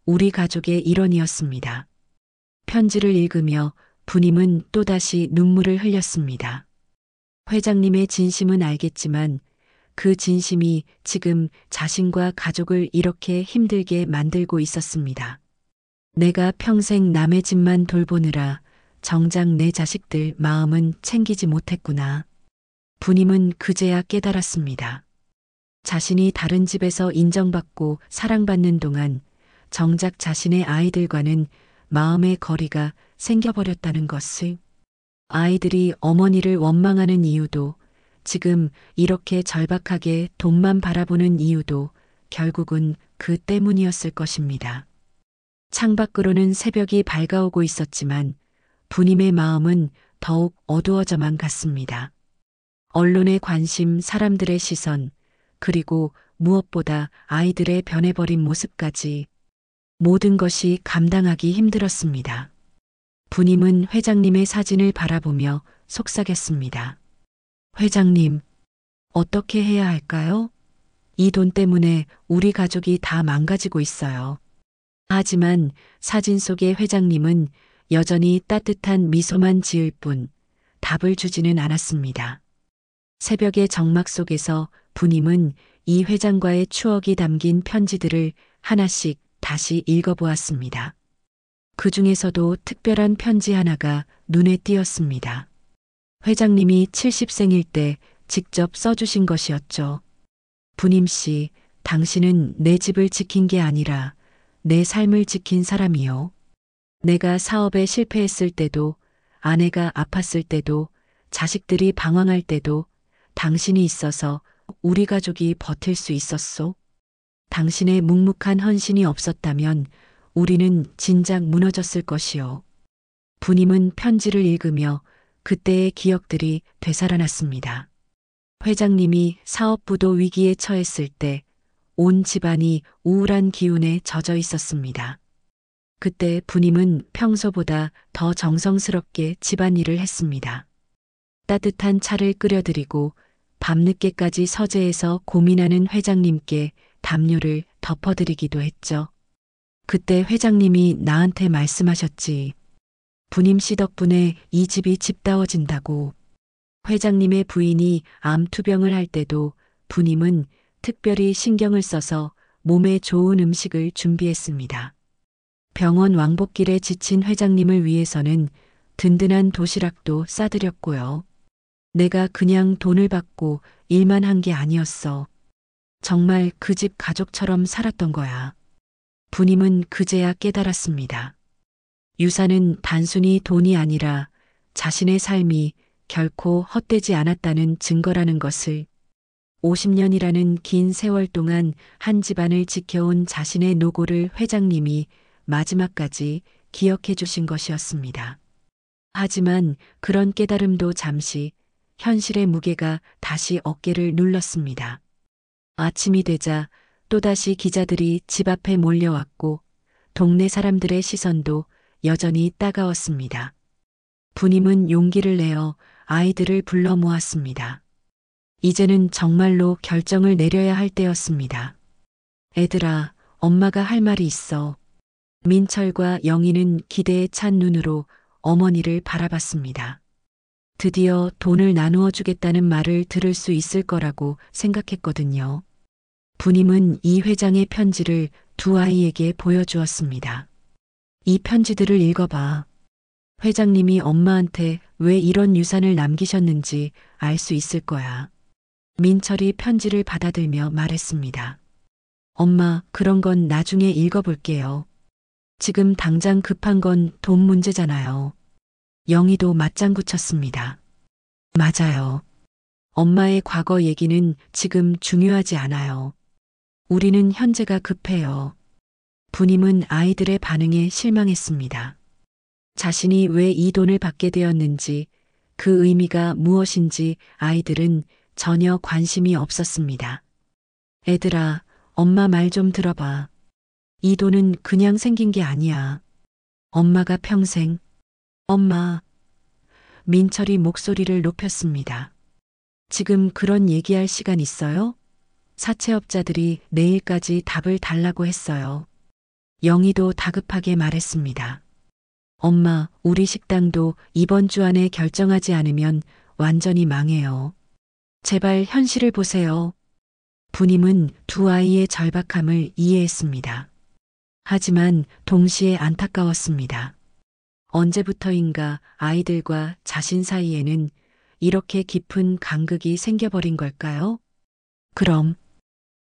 우리 가족의 일원이었습니다. 편지를 읽으며 부님은 또다시 눈물을 흘렸습니다. 회장님의 진심은 알겠지만 그 진심이 지금 자신과 가족을 이렇게 힘들게 만들고 있었습니다. 내가 평생 남의 집만 돌보느라 정작 내 자식들 마음은 챙기지 못했구나. 부님은 그제야 깨달았습니다. 자신이 다른 집에서 인정받고 사랑받는 동안 정작 자신의 아이들과는 마음의 거리가 생겨버렸다는 것을. 아이들이 어머니를 원망하는 이유도, 지금 이렇게 절박하게 돈만 바라보는 이유도 결국은 그 때문이었을 것입니다. 창밖으로는 새벽이 밝아오고 있었지만 부님의 마음은 더욱 어두워져만 갔습니다. 언론의 관심, 사람들의 시선, 그리고 무엇보다 아이들의 변해버린 모습까지 모든 것이 감당하기 힘들었습니다. 부님은 회장님의 사진을 바라보며 속삭였습니다. 회장님, 어떻게 해야 할까요? 이 돈 때문에 우리 가족이 다 망가지고 있어요. 하지만 사진 속의 회장님은 여전히 따뜻한 미소만 지을 뿐 답을 주지는 않았습니다. 새벽의 정막 속에서 부님은 이 회장과의 추억이 담긴 편지들을 하나씩 다시 읽어보았습니다. 그 중에서도 특별한 편지 하나가 눈에 띄었습니다. 회장님이 70생일 때 직접 써주신 것이었죠. 부님 씨, 당신은 내 집을 지킨 게 아니라 내 삶을 지킨 사람이요. 내가 사업에 실패했을 때도, 아내가 아팠을 때도, 자식들이 방황할 때도 당신이 있어서 우리 가족이 버틸 수 있었소. 당신의 묵묵한 헌신이 없었다면 우리는 진작 무너졌을 것이요. 부님은 편지를 읽으며 그때의 기억들이 되살아났습니다. 회장님이 사업부도 위기에 처했을 때 온 집안이 우울한 기운에 젖어 있었습니다. 그때 부님은 평소보다 더 정성스럽게 집안일을 했습니다. 따뜻한 차를 끓여드리고 밤늦게까지 서재에서 고민하는 회장님께 담요를 덮어드리기도 했죠. 그때 회장님이 나한테 말씀하셨지. 부님 씨 덕분에 이 집이 집다워진다고. 회장님의 부인이 암 투병을 할 때도 부님은 특별히 신경을 써서 몸에 좋은 음식을 준비했습니다. 병원 왕복길에 지친 회장님을 위해서는 든든한 도시락도 싸드렸고요. 내가 그냥 돈을 받고 일만 한 게 아니었어. 정말 그 집 가족처럼 살았던 거야. 부님은 그제야 깨달았습니다. 유산은 단순히 돈이 아니라 자신의 삶이 결코 헛되지 않았다는 증거라는 것을. 50년이라는 긴 세월 동안 한 집안을 지켜온 자신의 노고를 회장님이 마지막까지 기억해 주신 것이었습니다. 하지만 그런 깨달음도 잠시 현실의 무게가 다시 어깨를 눌렀습니다. 아침이 되자 또다시 기자들이 집 앞에 몰려왔고 동네 사람들의 시선도 여전히 따가웠습니다. 부님은 용기를 내어 아이들을 불러 모았습니다. 이제는 정말로 결정을 내려야 할 때였습니다. 애들아, 엄마가 할 말이 있어. 민철과 영희는 기대에 찬 눈으로 어머니를 바라봤습니다. 드디어 돈을 나누어 주겠다는 말을 들을 수 있을 거라고 생각했거든요. 부님은 이 회장의 편지를 두 아이에게 보여주었습니다. 이 편지들을 읽어봐. 회장님이 엄마한테 왜 이런 유산을 남기셨는지 알 수 있을 거야. 민철이 편지를 받아들며 말했습니다. 엄마, 그런 건 나중에 읽어볼게요. 지금 당장 급한 건 돈 문제잖아요. 영희도 맞장구 쳤습니다. 맞아요. 엄마의 과거 얘기는 지금 중요하지 않아요. 우리는 현재가 급해요. 부님은 아이들의 반응에 실망했습니다. 자신이 왜 이 돈을 받게 되었는지, 그 의미가 무엇인지 아이들은 전혀 관심이 없었습니다. 애들아, 엄마 말 좀 들어봐. 이 돈은 그냥 생긴 게 아니야. 엄마가 평생, 엄마. 민철이 목소리를 높였습니다. 지금 그런 얘기할 시간 있어요? 사채업자들이 내일까지 답을 달라고 했어요. 영희도 다급하게 말했습니다. 엄마, 우리 식당도 이번 주 안에 결정하지 않으면 완전히 망해요. 제발 현실을 보세요. 부님은 두 아이의 절박함을 이해했습니다. 하지만 동시에 안타까웠습니다. 언제부터인가 아이들과 자신 사이에는 이렇게 깊은 간극이 생겨버린 걸까요? 그럼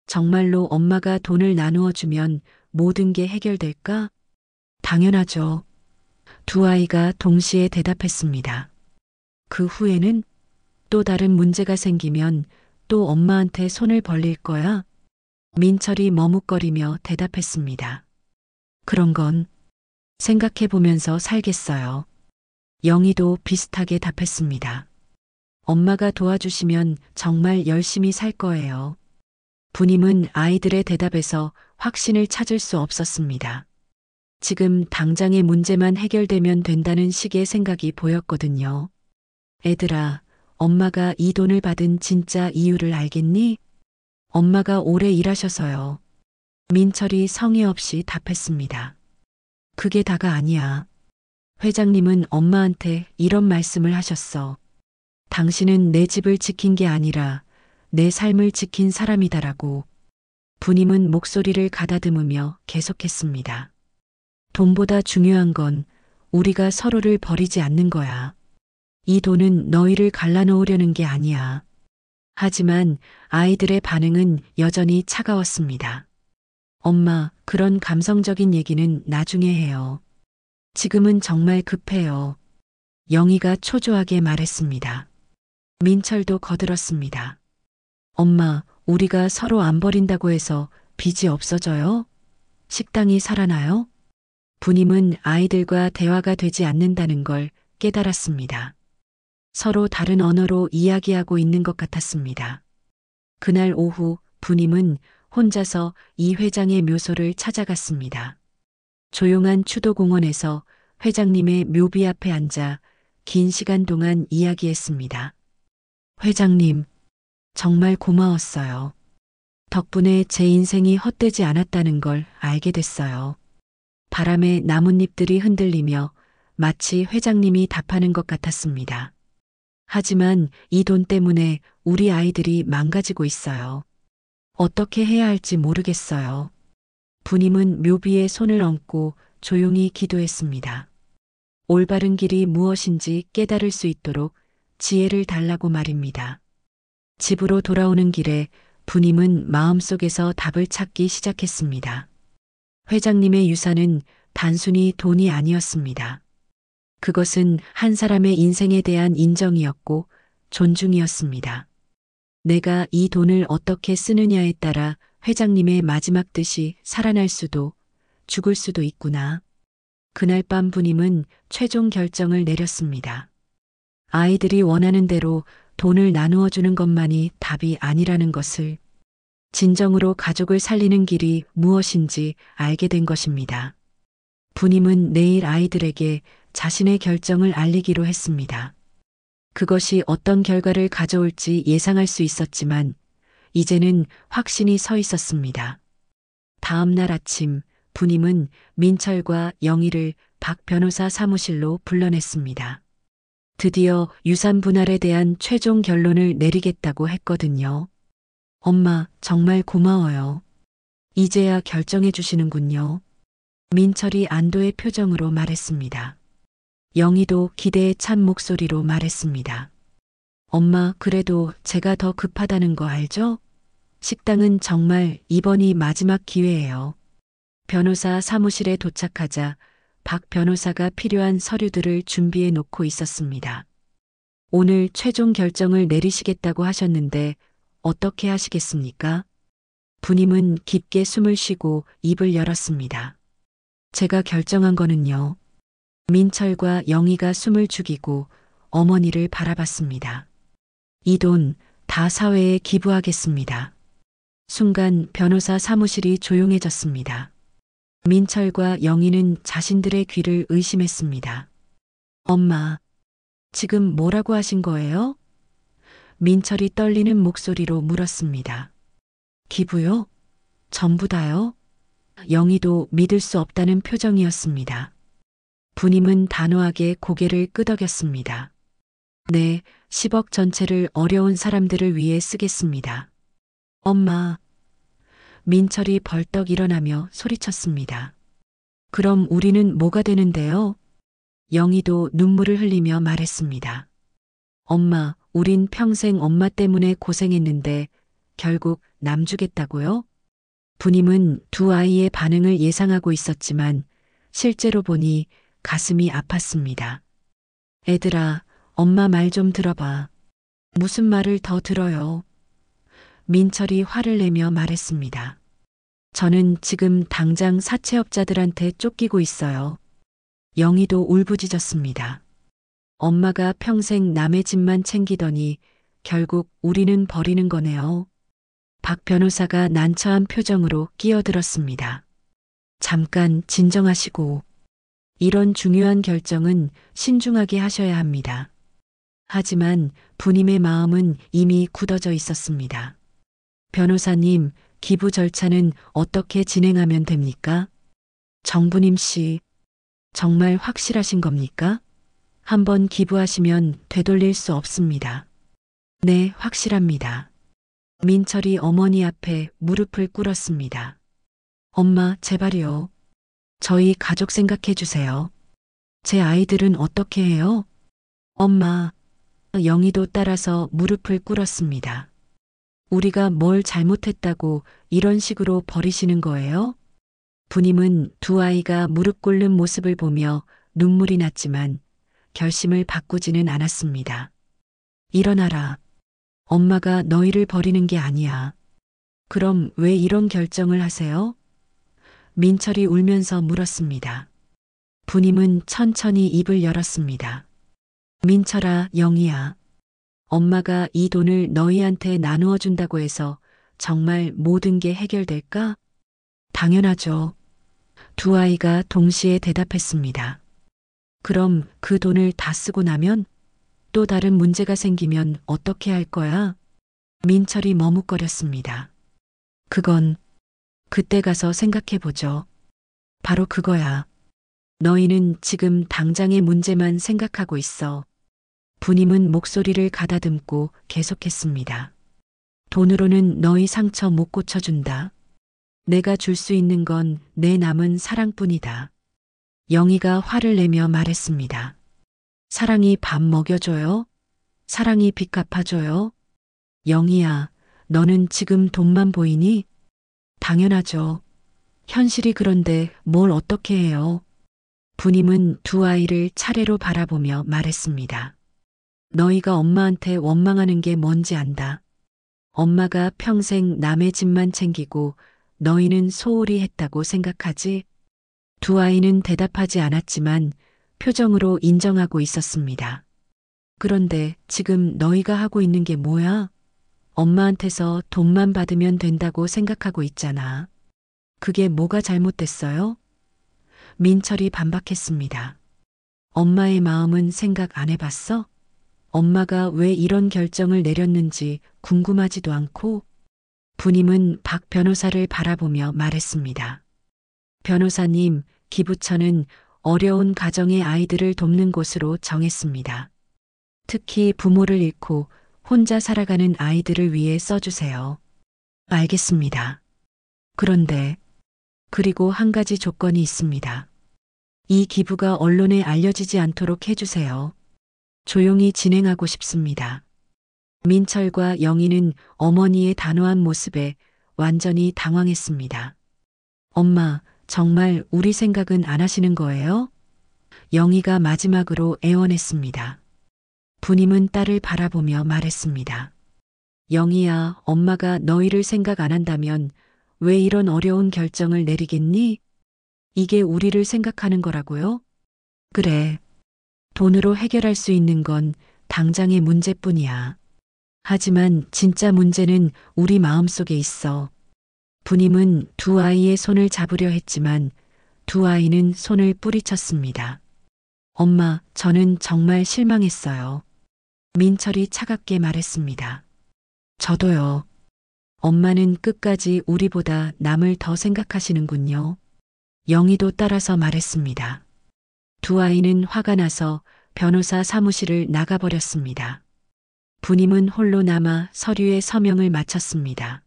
정말로 엄마가 돈을 나누어 주면 모든 게 해결될까? 당연하죠. 두 아이가 동시에 대답했습니다. 그 후에는 또 다른 문제가 생기면 또 엄마한테 손을 벌릴 거야? 민철이 머뭇거리며 대답했습니다. 그런 건 생각해 보면서 살겠어요. 영희도 비슷하게 답했습니다. 엄마가 도와주시면 정말 열심히 살 거예요. 부님은 아이들의 대답에서 확신을 찾을 수 없었습니다. 지금 당장의 문제만 해결되면 된다는 식의 생각이 보였거든요. 애들아, 엄마가 이 돈을 받은 진짜 이유를 알겠니? 엄마가 오래 일하셔서요. 민철이 성의 없이 답했습니다. 그게 다가 아니야. 회장님은 엄마한테 이런 말씀을 하셨어. 당신은 내 집을 지킨 게 아니라 내 삶을 지킨 사람이다라고. 부님은 목소리를 가다듬으며 계속했습니다. 돈보다 중요한 건 우리가 서로를 버리지 않는 거야. 이 돈은 너희를 갈라놓으려는 게 아니야. 하지만 아이들의 반응은 여전히 차가웠습니다. 엄마, 그런 감성적인 얘기는 나중에 해요. 지금은 정말 급해요. 영희가 초조하게 말했습니다. 민철도 거들었습니다. 엄마, 우리가 서로 안 버린다고 해서 빚이 없어져요? 식당이 살아나요? 부님은 아이들과 대화가 되지 않는다는 걸 깨달았습니다. 서로 다른 언어로 이야기하고 있는 것 같았습니다. 그날 오후 부님은 혼자서 이 회장의 묘소를 찾아갔습니다. 조용한 추도공원에서 회장님의 묘비 앞에 앉아 긴 시간 동안 이야기했습니다. 회장님, 정말 고마웠어요. 덕분에 제 인생이 헛되지 않았다는 걸 알게 됐어요. 바람에 나뭇잎들이 흔들리며 마치 회장님이 답하는 것 같았습니다. 하지만 이 돈 때문에 우리 아이들이 망가지고 있어요. 어떻게 해야 할지 모르겠어요. 부님은 묘비에 손을 얹고 조용히 기도했습니다. 올바른 길이 무엇인지 깨달을 수 있도록 지혜를 달라고 말입니다. 집으로 돌아오는 길에 부님은 마음속에서 답을 찾기 시작했습니다. 회장님의 유산은 단순히 돈이 아니었습니다. 그것은 한 사람의 인생에 대한 인정이었고 존중이었습니다. 내가 이 돈을 어떻게 쓰느냐에 따라 회장님의 마지막 뜻이 살아날 수도 죽을 수도 있구나. 그날 밤 부님은 최종 결정을 내렸습니다. 아이들이 원하는 대로 돈을 나누어 주는 것만이 답이 아니라는 것을, 진정으로 가족을 살리는 길이 무엇인지 알게 된 것입니다. 부님은 내일 아이들에게 자신의 결정을 알리기로 했습니다. 그것이 어떤 결과를 가져올지 예상할 수 있었지만 이제는 확신이 서 있었습니다. 다음 날 아침 부님은 민철과 영희를 박 변호사 사무실로 불러냈습니다. 드디어 유산 분할에 대한 최종 결론을 내리겠다고 했거든요. 엄마, 정말 고마워요. 이제야 결정해 주시는군요. 민철이 안도의 표정으로 말했습니다. 영희도 기대에 찬 목소리로 말했습니다. 엄마, 그래도 제가 더 급하다는 거 알죠? 식당은 정말 이번이 마지막 기회예요. 변호사 사무실에 도착하자 박 변호사가 필요한 서류들을 준비해 놓고 있었습니다. 오늘 최종 결정을 내리시겠다고 하셨는데 어떻게 하시겠습니까? 부님은 깊게 숨을 쉬고 입을 열었습니다. 제가 결정한 거는요. 민철과 영희가 숨을 죽이고 어머니를 바라봤습니다. 이 돈 다 사회에 기부하겠습니다. 순간 변호사 사무실이 조용해졌습니다. 민철과 영희는 자신들의 귀를 의심했습니다. 엄마, 지금 뭐라고 하신 거예요? 민철이 떨리는 목소리로 물었습니다. 기부요? 전부 다요? 영희도 믿을 수 없다는 표정이었습니다. 부님은 단호하게 고개를 끄덕였습니다. 네, 10억 전체를 어려운 사람들을 위해 쓰겠습니다. 엄마. 민철이 벌떡 일어나며 소리쳤습니다. 그럼 우리는 뭐가 되는데요? 영희도 눈물을 흘리며 말했습니다. 엄마, 우린 평생 엄마 때문에 고생했는데 결국 남 주겠다고요? 부님은 두 아이의 반응을 예상하고 있었지만 실제로 보니 가슴이 아팠습니다. 애들아, 엄마 말 좀 들어봐. 무슨 말을 더 들어요? 민철이 화를 내며 말했습니다. 저는 지금 당장 사채업자들한테 쫓기고 있어요. 영희도 울부짖었습니다. 엄마가 평생 남의 집만 챙기더니 결국 우리는 버리는 거네요. 박 변호사가 난처한 표정으로 끼어들었습니다. 잠깐 진정하시고 이런 중요한 결정은 신중하게 하셔야 합니다. 하지만 부님의 마음은 이미 굳어져 있었습니다. 변호사님, 기부 절차는 어떻게 진행하면 됩니까? 정부님 씨, 정말 확실하신 겁니까? 한번 기부하시면 되돌릴 수 없습니다. 네, 확실합니다. 민철이 어머니 앞에 무릎을 꿇었습니다. 엄마, 제발요. 저희 가족 생각해 주세요. 제 아이들은 어떻게 해요? 엄마, 영희도 따라서 무릎을 꿇었습니다. 우리가 뭘 잘못했다고 이런 식으로 버리시는 거예요? 부님은 두 아이가 무릎 꿇는 모습을 보며 눈물이 났지만 결심을 바꾸지는 않았습니다. 일어나라. 엄마가 너희를 버리는 게 아니야. 그럼 왜 이런 결정을 하세요? 민철이 울면서 물었습니다. 부님은 천천히 입을 열었습니다. 민철아, 영희야. 엄마가 이 돈을 너희한테 나누어 준다고 해서 정말 모든 게 해결될까? 당연하죠. 두 아이가 동시에 대답했습니다. 그럼 그 돈을 다 쓰고 나면 또 다른 문제가 생기면 어떻게 할 거야? 민철이 머뭇거렸습니다. 그건 그때 가서 생각해 보죠. 바로 그거야. 너희는 지금 당장의 문제만 생각하고 있어. 부님은 목소리를 가다듬고 계속했습니다. 돈으로는 너희 상처 못 고쳐준다. 내가 줄 수 있는 건 내 남은 사랑뿐이다. 영희가 화를 내며 말했습니다. 사랑이 밥 먹여줘요? 사랑이 빚 갚아줘요? 영희야, 너는 지금 돈만 보이니? 당연하죠. 현실이 그런데 뭘 어떻게 해요? 부님은 두 아이를 차례로 바라보며 말했습니다. 너희가 엄마한테 원망하는 게 뭔지 안다. 엄마가 평생 남의 집만 챙기고 너희는 소홀히 했다고 생각하지? 두 아이는 대답하지 않았지만 표정으로 인정하고 있었습니다. 그런데 지금 너희가 하고 있는 게 뭐야? 엄마한테서 돈만 받으면 된다고 생각하고 있잖아. 그게 뭐가 잘못됐어요? 민철이 반박했습니다. 엄마의 마음은 생각 안 해봤어? 엄마가 왜 이런 결정을 내렸는지 궁금하지도 않고? 부님은 박 변호사를 바라보며 말했습니다. 변호사님, 기부처는 어려운 가정의 아이들을 돕는 곳으로 정했습니다. 특히 부모를 잃고 혼자 살아가는 아이들을 위해 써주세요. 알겠습니다. 그런데, 그리고 한 가지 조건이 있습니다. 이 기부가 언론에 알려지지 않도록 해주세요. 조용히 진행하고 싶습니다. 민철과 영희는 어머니의 단호한 모습에 완전히 당황했습니다. 엄마, 정말 우리 생각은 안 하시는 거예요? 영희가 마지막으로 애원했습니다. 부님은 딸을 바라보며 말했습니다. 영희야, 엄마가 너희를 생각 안 한다면 왜 이런 어려운 결정을 내리겠니? 이게 우리를 생각하는 거라고요? 그래. 돈으로 해결할 수 있는 건 당장의 문제뿐이야. 하지만 진짜 문제는 우리 마음속에 있어. 부님은 두 아이의 손을 잡으려 했지만 두 아이는 손을 뿌리쳤습니다. 엄마, 저는 정말 실망했어요. 민철이 차갑게 말했습니다. 저도요. 엄마는 끝까지 우리보다 남을 더 생각하시는군요. 영희도 따라서 말했습니다. 두 아이는 화가 나서 변호사 사무실을 나가버렸습니다. 부님은 홀로 남아 서류에 서명을 마쳤습니다.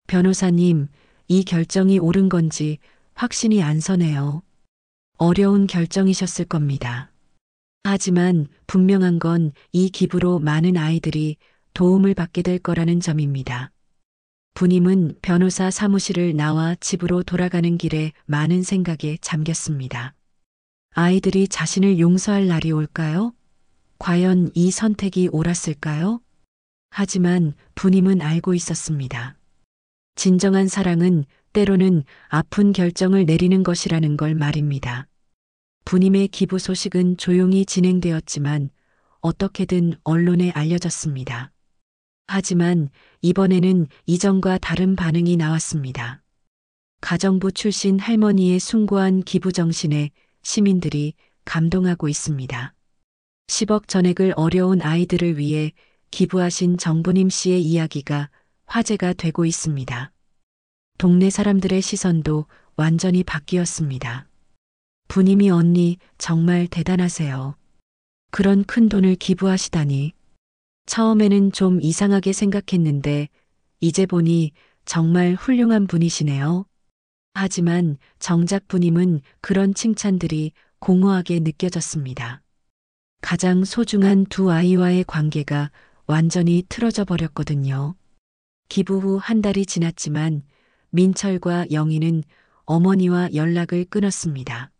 변호사님, 이 결정이 옳은 건지 확신이 안 서네요. 어려운 결정이셨을 겁니다. 하지만 분명한 건 이 기부로 많은 아이들이 도움을 받게 될 거라는 점입니다. 부님은 변호사 사무실을 나와 집으로 돌아가는 길에 많은 생각에 잠겼습니다. 아이들이 자신을 용서할 날이 올까요? 과연 이 선택이 옳았을까요? 하지만 부님은 알고 있었습니다. 진정한 사랑은 때로는 아픈 결정을 내리는 것이라는 걸 말입니다. 부님의 기부 소식은 조용히 진행되었지만 어떻게든 언론에 알려졌습니다. 하지만 이번에는 이전과 다른 반응이 나왔습니다. 가정부 출신 할머니의 숭고한 기부 정신에 시민들이 감동하고 있습니다. 10억 전액을 어려운 아이들을 위해 기부하신 정부님 씨의 이야기가 화제가 되고 있습니다. 동네 사람들의 시선도 완전히 바뀌었습니다. 부님이 언니 정말 대단하세요. 그런 큰 돈을 기부하시다니. 처음에는 좀 이상하게 생각했는데 이제 보니 정말 훌륭한 분이시네요. 하지만 정작 부님은 그런 칭찬들이 공허하게 느껴졌습니다. 가장 소중한 두 아이와의 관계가 완전히 틀어져 버렸거든요. 기부 후 한 달이 지났지만 민철과 영희는 어머니와 연락을 끊었습니다.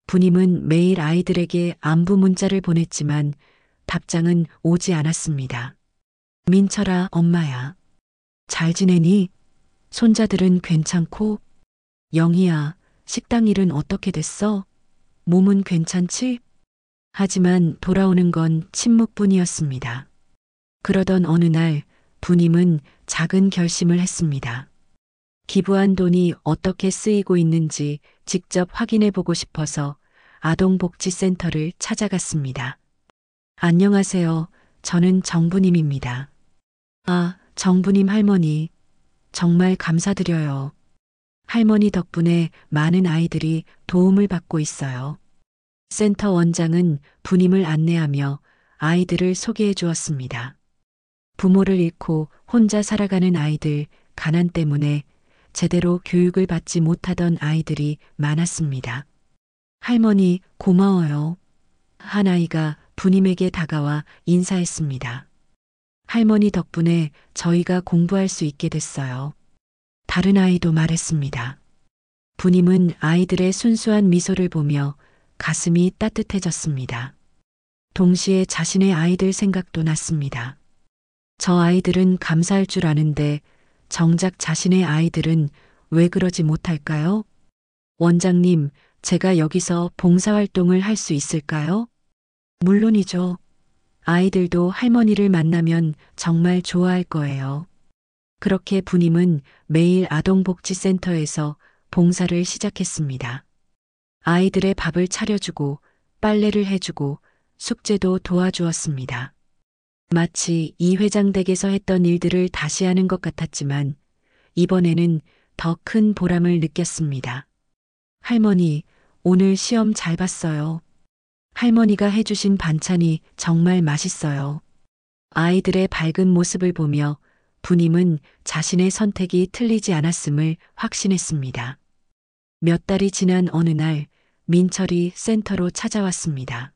부님은 매일 아이들에게 안부 문자를 보냈지만 답장은 오지 않았습니다. 민철아, 엄마야. 잘 지내니? 손자들은 괜찮고? 영희야, 식당 일은 어떻게 됐어? 몸은 괜찮지? 하지만 돌아오는 건 침묵뿐이었습니다. 그러던 어느 날 부님은 작은 결심을 했습니다. 기부한 돈이 어떻게 쓰이고 있는지 직접 확인해 보고 싶어서 아동복지센터를 찾아갔습니다. 안녕하세요. 저는 정부님입니다. 아, 정부님 할머니. 정말 감사드려요. 할머니 덕분에 많은 아이들이 도움을 받고 있어요. 센터 원장은 부님을 안내하며 아이들을 소개해 주었습니다. 부모를 잃고 혼자 살아가는 아이들, 가난 때문에 제대로 교육을 받지 못하던 아이들이 많았습니다. 할머니, 고마워요. 한 아이가 부님에게 다가와 인사했습니다. 할머니 덕분에 저희가 공부할 수 있게 됐어요. 다른 아이도 말했습니다. 부님은 아이들의 순수한 미소를 보며 가슴이 따뜻해졌습니다. 동시에 자신의 아이들 생각도 났습니다. 저 아이들은 감사할 줄 아는데 정작 자신의 아이들은 왜 그러지 못할까요? 원장님, 제가 여기서 봉사활동을 할 수 있을까요? 물론이죠. 아이들도 할머니를 만나면 정말 좋아할 거예요. 그렇게 부님은 매일 아동복지센터에서 봉사를 시작했습니다. 아이들의 밥을 차려주고 빨래를 해주고 숙제도 도와주었습니다. 마치 이 회장 댁에서 했던 일들을 다시 하는 것 같았지만 이번에는 더 큰 보람을 느꼈습니다. 할머니, 오늘 시험 잘 봤어요. 할머니가 해주신 반찬이 정말 맛있어요. 아이들의 밝은 모습을 보며 부님은 자신의 선택이 틀리지 않았음을 확신했습니다. 몇 달이 지난 어느 날 민철이 센터로 찾아왔습니다.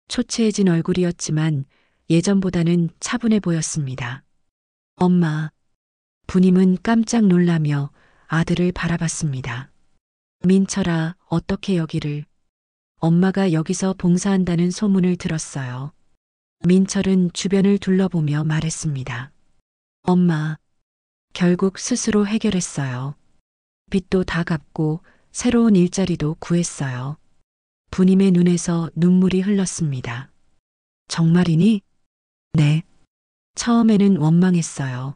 초췌해진 얼굴이었지만 예전보다는 차분해 보였습니다. 엄마. 부님은 깜짝 놀라며 아들을 바라봤습니다. 민철아, 어떻게 여기를? 엄마가 여기서 봉사한다는 소문을 들었어요. 민철은 주변을 둘러보며 말했습니다. 엄마, 결국 스스로 해결했어요. 빚도 다 갚고 새로운 일자리도 구했어요. 부님의 눈에서 눈물이 흘렀습니다. 정말이니? 네. 처음에는 원망했어요.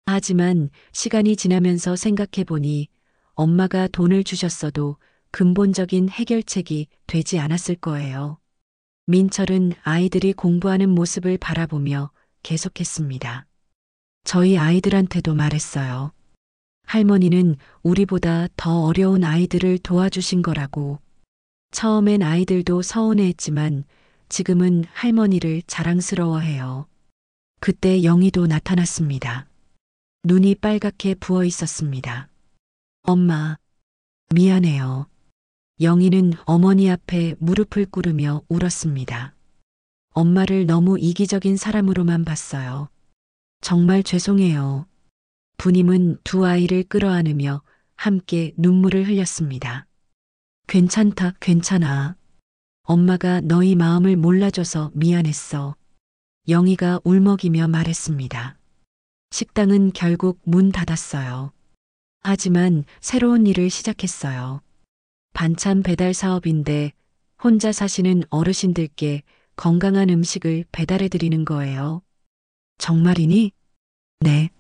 하지만 시간이 지나면서 생각해보니 엄마가 돈을 주셨어도 근본적인 해결책이 되지 않았을 거예요. 민철은 아이들이 공부하는 모습을 바라보며 계속했습니다. 저희 아이들한테도 말했어요. 할머니는 우리보다 더 어려운 아이들을 도와주신 거라고. 처음엔 아이들도 서운해했지만 지금은 할머니를 자랑스러워해요. 그때 영희도 나타났습니다. 눈이 빨갛게 부어 있었습니다. 엄마, 미안해요. 영희는 어머니 앞에 무릎을 꿇으며 울었습니다. 엄마를 너무 이기적인 사람으로만 봤어요. 정말 죄송해요. 부님은 두 아이를 끌어안으며 함께 눈물을 흘렸습니다. 괜찮다, 괜찮아. 엄마가 너희 마음을 몰라줘서 미안했어. 영희가 울먹이며 말했습니다. 식당은 결국 문 닫았어요. 하지만 새로운 일을 시작했어요. 반찬 배달 사업인데 혼자 사시는 어르신들께 건강한 음식을 배달해 드리는 거예요. 정말이니? 네.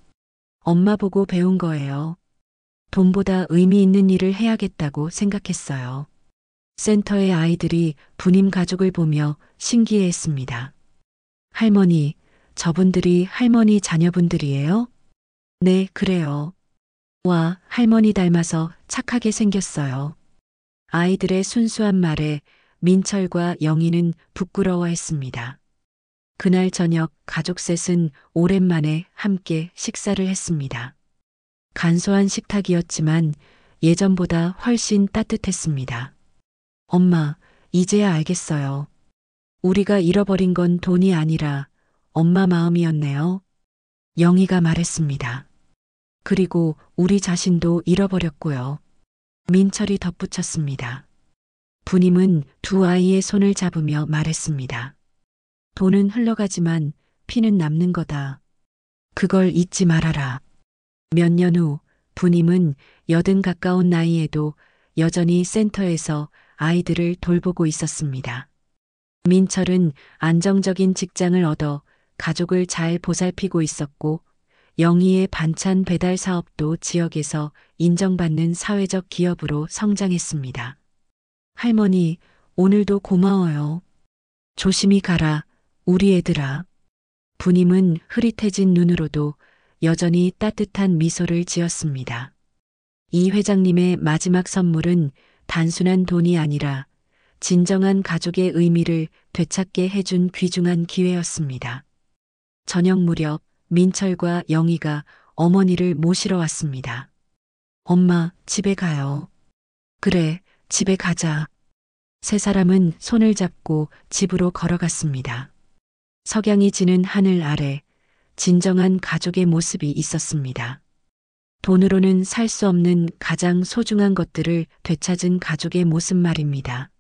엄마 보고 배운 거예요. 돈보다 의미 있는 일을 해야겠다고 생각했어요. 센터의 아이들이 부님 가족을 보며 신기해했습니다. 할머니, 저분들이 할머니 자녀분들이에요? 네, 그래요. 와, 할머니 닮아서 착하게 생겼어요. 아이들의 순수한 말에 민철과 영희는 부끄러워했습니다. 그날 저녁 가족 셋은 오랜만에 함께 식사를 했습니다. 간소한 식탁이었지만 예전보다 훨씬 따뜻했습니다. 엄마, 이제야 알겠어요. 우리가 잃어버린 건 돈이 아니라 엄마 마음이었네요. 영희가 말했습니다. 그리고 우리 자신도 잃어버렸고요. 민철이 덧붙였습니다. 부님은 두 아이의 손을 잡으며 말했습니다. 돈은 흘러가지만 피는 남는 거다. 그걸 잊지 말아라. 몇 년 후 부님은 80 가까운 나이에도 여전히 센터에서 아이들을 돌보고 있었습니다. 민철은 안정적인 직장을 얻어 가족을 잘 보살피고 있었고 영희의 반찬 배달 사업도 지역에서 인정받는 사회적 기업으로 성장했습니다. 할머니, 오늘도 고마워요. 조심히 가라, 우리 애들아. 부님은 흐릿해진 눈으로도 여전히 따뜻한 미소를 지었습니다. 이 회장님의 마지막 선물은 단순한 돈이 아니라 진정한 가족의 의미를 되찾게 해준 귀중한 기회였습니다. 저녁 무렵 민철과 영희가 어머니를 모시러 왔습니다. 엄마, 집에 가요. 그래, 집에 가자. 세 사람은 손을 잡고 집으로 걸어갔습니다. 석양이 지는 하늘 아래 진정한 가족의 모습이 있었습니다. 돈으로는 살 수 없는 가장 소중한 것들을 되찾은 가족의 모습 말입니다.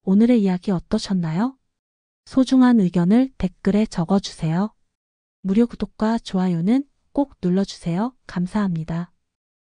오늘의 이야기 어떠셨나요? 소중한 의견을 댓글에 적어주세요. 무료 구독과 좋아요는 꼭 눌러주세요. 감사합니다.